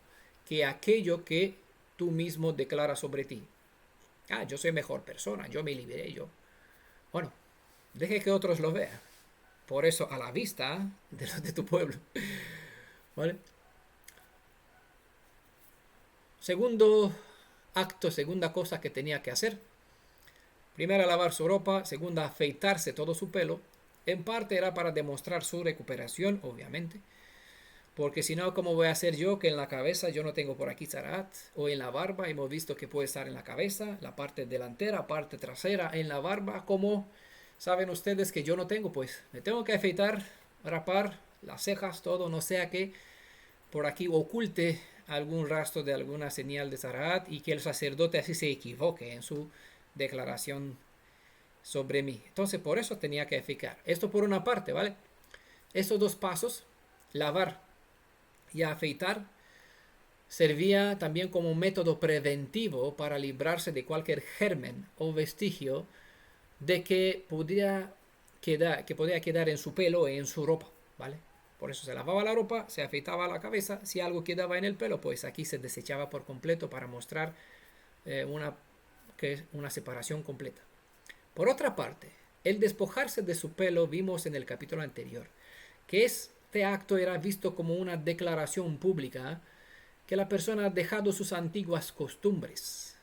que aquello que tú mismo declaras sobre ti. Yo soy mejor persona, yo me liberé, yo. Bueno, deje que otros lo vean. Por eso, a la vista de los de tu pueblo. ¿Vale? Segundo acto, segunda cosa que tenía que hacer. Primera, lavar su ropa. Segunda, afeitarse todo su pelo. En parte era para demostrar su recuperación, obviamente. Porque si no, ¿cómo voy a hacer yo que en la cabeza yo no tengo por aquí zarat? O en la barba, hemos visto que puede estar en la cabeza, la parte delantera, parte trasera, en la barba. ¿Cómo saben ustedes que yo no tengo? Pues me tengo que afeitar, rapar las cejas, todo, no sea que por aquí oculte algún rastro de alguna señal de zarat y que el sacerdote así se equivoque en su declaración sobre mí. Entonces, por eso tenía que afeitar. Esto por una parte, ¿vale? Estos dos pasos, lavar y afeitar, servía también como un método preventivo para librarse de cualquier germen o vestigio de que podía quedar en su pelo o en su ropa, ¿vale? Por eso se lavaba la ropa, se afeitaba la cabeza. Si algo quedaba en el pelo, pues aquí se desechaba por completo para mostrar una separación completa. Por otra parte, el despojarse de su pelo, vimos en el capítulo anterior, que este acto era visto como una declaración pública que la persona ha dejado sus antiguas costumbres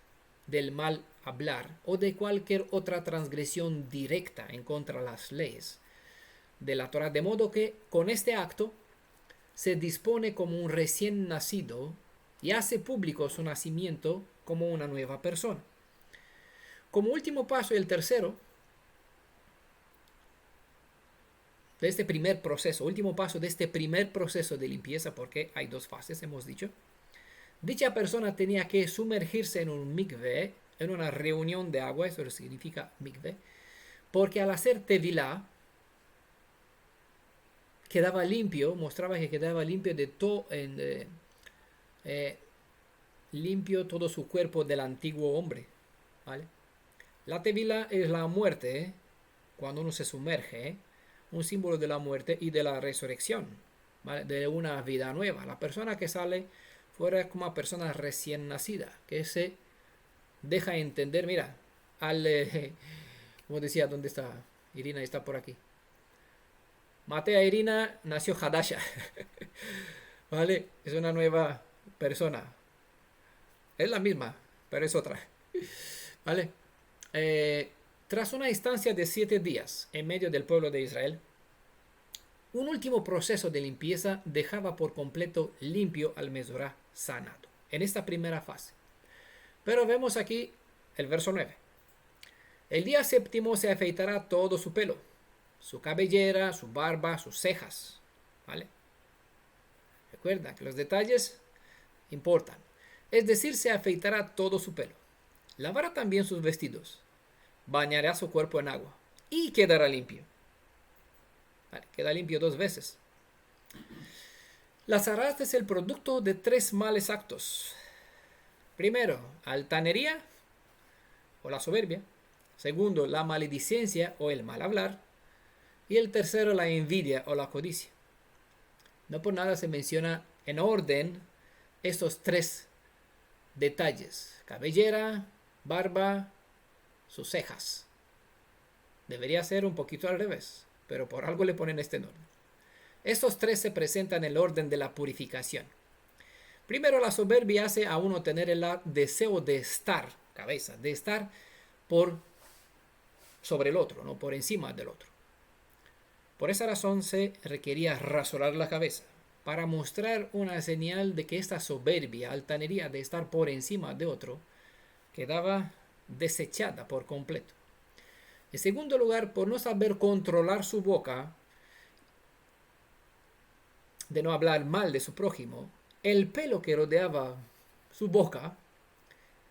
del mal hablar o de cualquier otra transgresión directa en contra de las leyes de la Torah, de modo que con este acto se dispone como un recién nacido y hace público su nacimiento como una nueva persona. Como último paso, el tercero de este primer proceso, último paso de este primer proceso de limpieza, porque hay dos fases, hemos dicho. Dicha persona tenía que sumergirse en un mikveh, en una reunión de agua, eso significa mikveh, porque al hacer tevilá, quedaba limpio, mostraba que quedaba limpio de todo, limpio todo su cuerpo del antiguo hombre, ¿vale? La tevilá es la muerte, cuando uno se sumerge, un símbolo de la muerte y de la resurrección, ¿vale? De una vida nueva. La persona que sale fuera como una persona recién nacida, que se deja entender, mira, como decía, ¿dónde está? Irina está por aquí. Matea Irina nació Hadasha, ¿vale? Es una nueva persona. Es la misma, pero es otra, ¿vale? Tras una instancia de 7 días en medio del pueblo de Israel, un último proceso de limpieza dejaba por completo limpio al Mesorá sanado, en esta primera fase. Pero vemos aquí el verso 9. El día séptimo se afeitará todo su pelo, su cabellera, su barba, sus cejas, ¿vale? Recuerda que los detalles importan. Es decir, se afeitará todo su pelo. Lavará también sus vestidos. Bañará su cuerpo en agua y quedará limpio. Vale, queda limpio 2 veces. La zarat es el producto de 3 males actos. Primero, altanería o la soberbia. Segundo, la maledicencia o el mal hablar. Y el tercero, la envidia o la codicia. No por nada se menciona en orden estos 3 detalles: cabellera, barba, sus cejas. Debería ser un poquito al revés, pero por algo le ponen este orden. Estos 3 se presentan en el orden de la purificación. Primero, la soberbia hace a uno tener el deseo de estar, cabeza, de estar sobre el otro, no por encima del otro. Por esa razón se requería rasurar la cabeza, para mostrar una señal de que esta soberbia, altanería de estar por encima de otro, quedaba desechada por completo. En segundo lugar, por no saber controlar su boca, de no hablar mal de su prójimo, el pelo que rodeaba su boca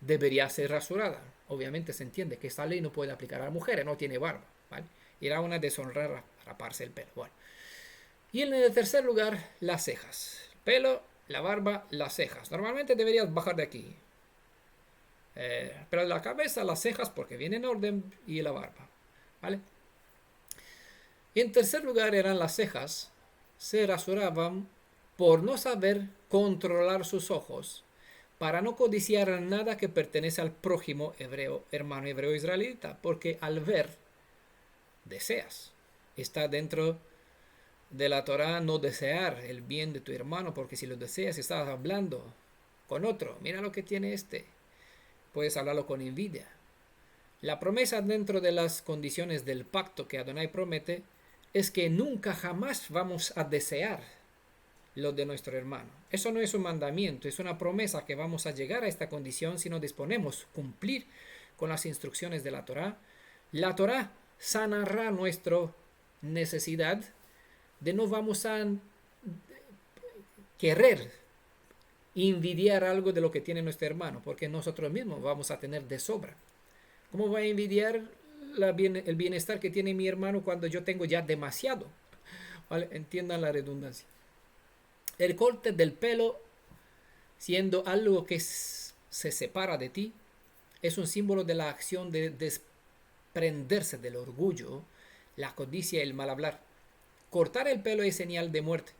debería ser rasurada. Obviamente se entiende que esta ley no puede aplicar a mujeres, no tiene barba, ¿vale? Era una deshonra raparse el pelo. Bueno. Y en el tercer lugar, las cejas. El pelo, la barba, las cejas. Normalmente deberías bajar de aquí. Pero la cabeza, las cejas, porque viene en orden, y la barba, ¿vale? Y en tercer lugar eran las cejas. Se rasuraban por no saber controlar sus ojos, para no codiciar nada que pertenece al prójimo hebreo, hermano hebreo israelita, porque al ver, deseas. Está dentro de la Torá no desear el bien de tu hermano, porque si lo deseas, estás hablando con otro. Mira lo que tiene este. Puedes hablarlo con envidia. La promesa dentro de las condiciones del pacto que Adonai promete es que nunca jamás vamos a desear lo de nuestro hermano. Eso no es un mandamiento, es una promesa que vamos a llegar a esta condición si nos disponemos a cumplir con las instrucciones de la Torá. La Torá sanará nuestra necesidad de no vamos a querer envidiar algo de lo que tiene nuestro hermano, porque nosotros mismos vamos a tener de sobra. ¿Cómo voy a envidiar el bienestar que tiene mi hermano cuando yo tengo ya demasiado? ¿Vale? Entiendan la redundancia. El corte del pelo, siendo algo que se separa de ti, es un símbolo de la acción de desprenderse del orgullo, la codicia y el mal hablar. Cortar el pelo es señal de muerte.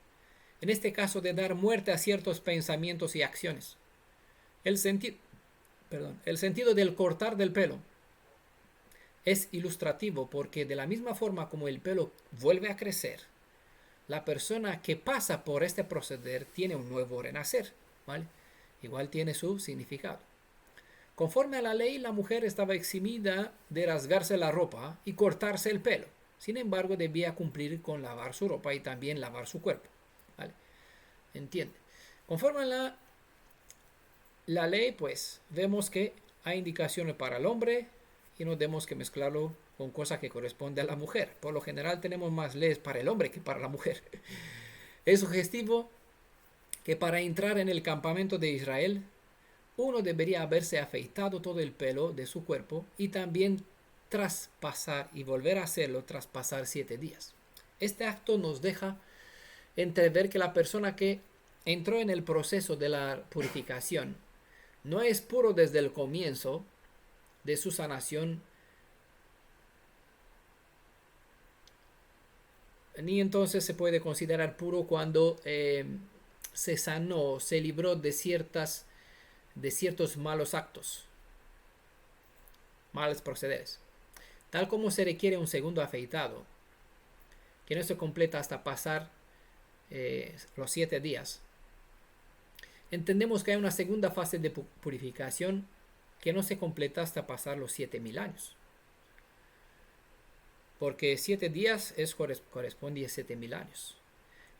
En este caso, de dar muerte a ciertos pensamientos y acciones. El sentido del cortar del pelo es ilustrativo porque de la misma forma como el pelo vuelve a crecer, la persona que pasa por este proceder tiene un nuevo renacer, ¿vale? Igual tiene su significado. Conforme a la ley, la mujer estaba eximida de rasgarse la ropa y cortarse el pelo. Sin embargo, debía cumplir con lavar su ropa y también lavar su cuerpo, ¿vale? ¿Entiende? Conforme a la ley, pues, vemos que hay indicaciones para el hombre y no tenemos que mezclarlo con cosas que corresponden a la mujer. Por lo general tenemos más leyes para el hombre que para la mujer. Es sugestivo que para entrar en el campamento de Israel, uno debería haberse afeitado todo el pelo de su cuerpo y también traspasar y volver a hacerlo tras pasar 7 días. Este acto nos deja entrever que la persona que entró en el proceso de la purificación no es puro desde el comienzo de su sanación, ni entonces se puede considerar puro cuando se sanó, se libró de ciertos malos actos, malos procederes. Tal como se requiere un segundo afeitado, que no se completa hasta pasar los 7 días. Entendemos que hay una segunda fase de purificación que no se completa hasta pasar los 7,000 años. Porque 7 días corresponde a 7,000 años.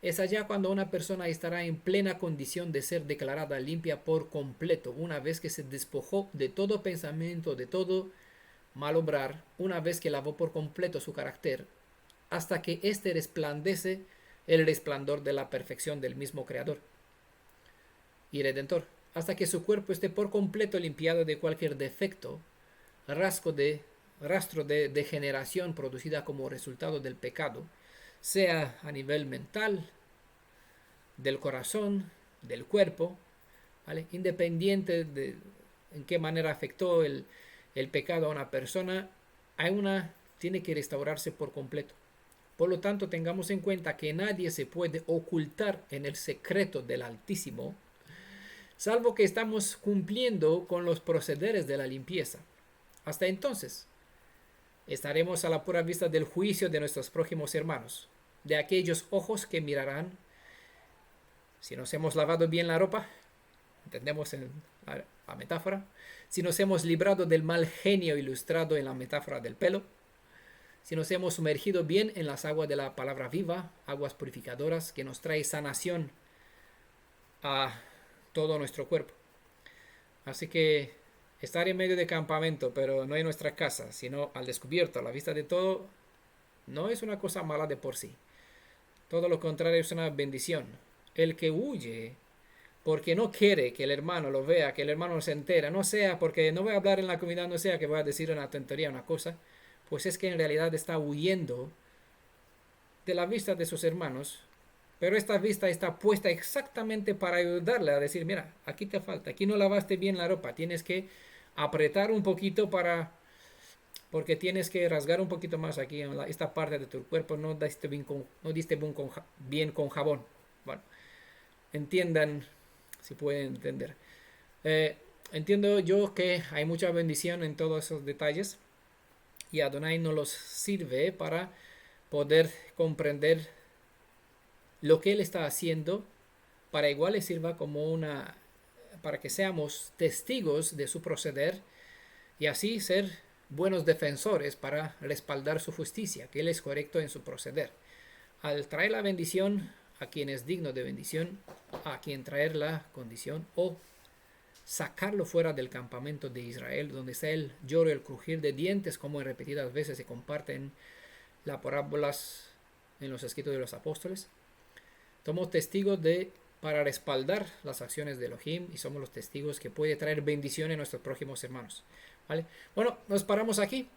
Es allá cuando una persona estará en plena condición de ser declarada limpia por completo, una vez que se despojó de todo pensamiento, de todo mal obrar, una vez que lavó por completo su carácter, hasta que éste resplandece el resplandor de la perfección del mismo Creador y Redentor, hasta que su cuerpo esté por completo limpiado de cualquier defecto, rastro de degeneración producida como resultado del pecado, sea a nivel mental, del corazón, del cuerpo, ¿vale? Independiente de en qué manera afectó el pecado a una persona, tiene que restaurarse por completo. Por lo tanto, tengamos en cuenta que nadie se puede ocultar en el secreto del Altísimo, salvo que estamos cumpliendo con los procederes de la limpieza. Hasta entonces, estaremos a la pura vista del juicio de nuestros prójimos hermanos, de aquellos ojos que mirarán si nos hemos lavado bien la ropa, entendemos la metáfora, si nos hemos librado del mal genio ilustrado en la metáfora del pelo, si nos hemos sumergido bien en las aguas de la palabra viva, aguas purificadoras que nos trae sanación a todo nuestro cuerpo. Así que estar en medio de campamento, pero no en nuestra casa, sino al descubierto, a la vista de todo, no es una cosa mala de por sí. Todo lo contrario, es una bendición. El que huye porque no quiere que el hermano lo vea, que el hermano se entera, no sea porque no voy a hablar en la comunidad, no sea que voy a decir una tontería, una cosa, pues es que en realidad está huyendo de la vista de sus hermanos, pero esta vista está puesta exactamente para ayudarle a decir, mira, aquí te falta, aquí no lavaste bien la ropa, tienes que apretar un poquito porque tienes que rasgar un poquito más aquí en esta parte de tu cuerpo, no diste bien con jabón. Bueno, entiendan si pueden entender. Eh, Entiendo yo que hay mucha bendición en todos esos detalles y Adonai nos los sirve para poder comprender lo que Él está haciendo, para igual le sirva como para que seamos testigos de su proceder y así ser buenos defensores para respaldar su justicia, que Él es correcto en su proceder. Al traer la bendición a quien es digno de bendición, a quien traer la condición o sacarlo fuera del campamento de Israel, donde está el lloro y el crujir de dientes, como en repetidas veces se comparten las parábolas en los escritos de los apóstoles. Somos testigos para respaldar las acciones de Elohim y somos los testigos que puede traer bendición a nuestros prójimos hermanos. ¿Vale? Bueno, nos paramos aquí.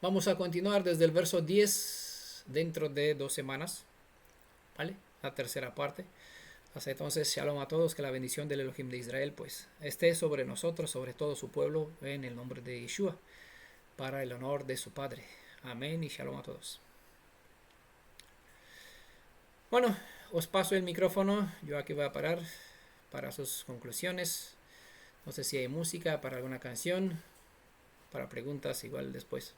Vamos a continuar desde el verso 10 dentro de 2 semanas. ¿Vale? La tercera parte. Hasta entonces, shalom a todos, que la bendición del Elohim de Israel pues esté sobre nosotros, sobre todo su pueblo, en el nombre de Yeshua, para el honor de su Padre. Amén y shalom a todos. Bueno, os paso el micrófono, yo aquí voy a parar para sus conclusiones. No sé si hay música para alguna canción, para preguntas igual después.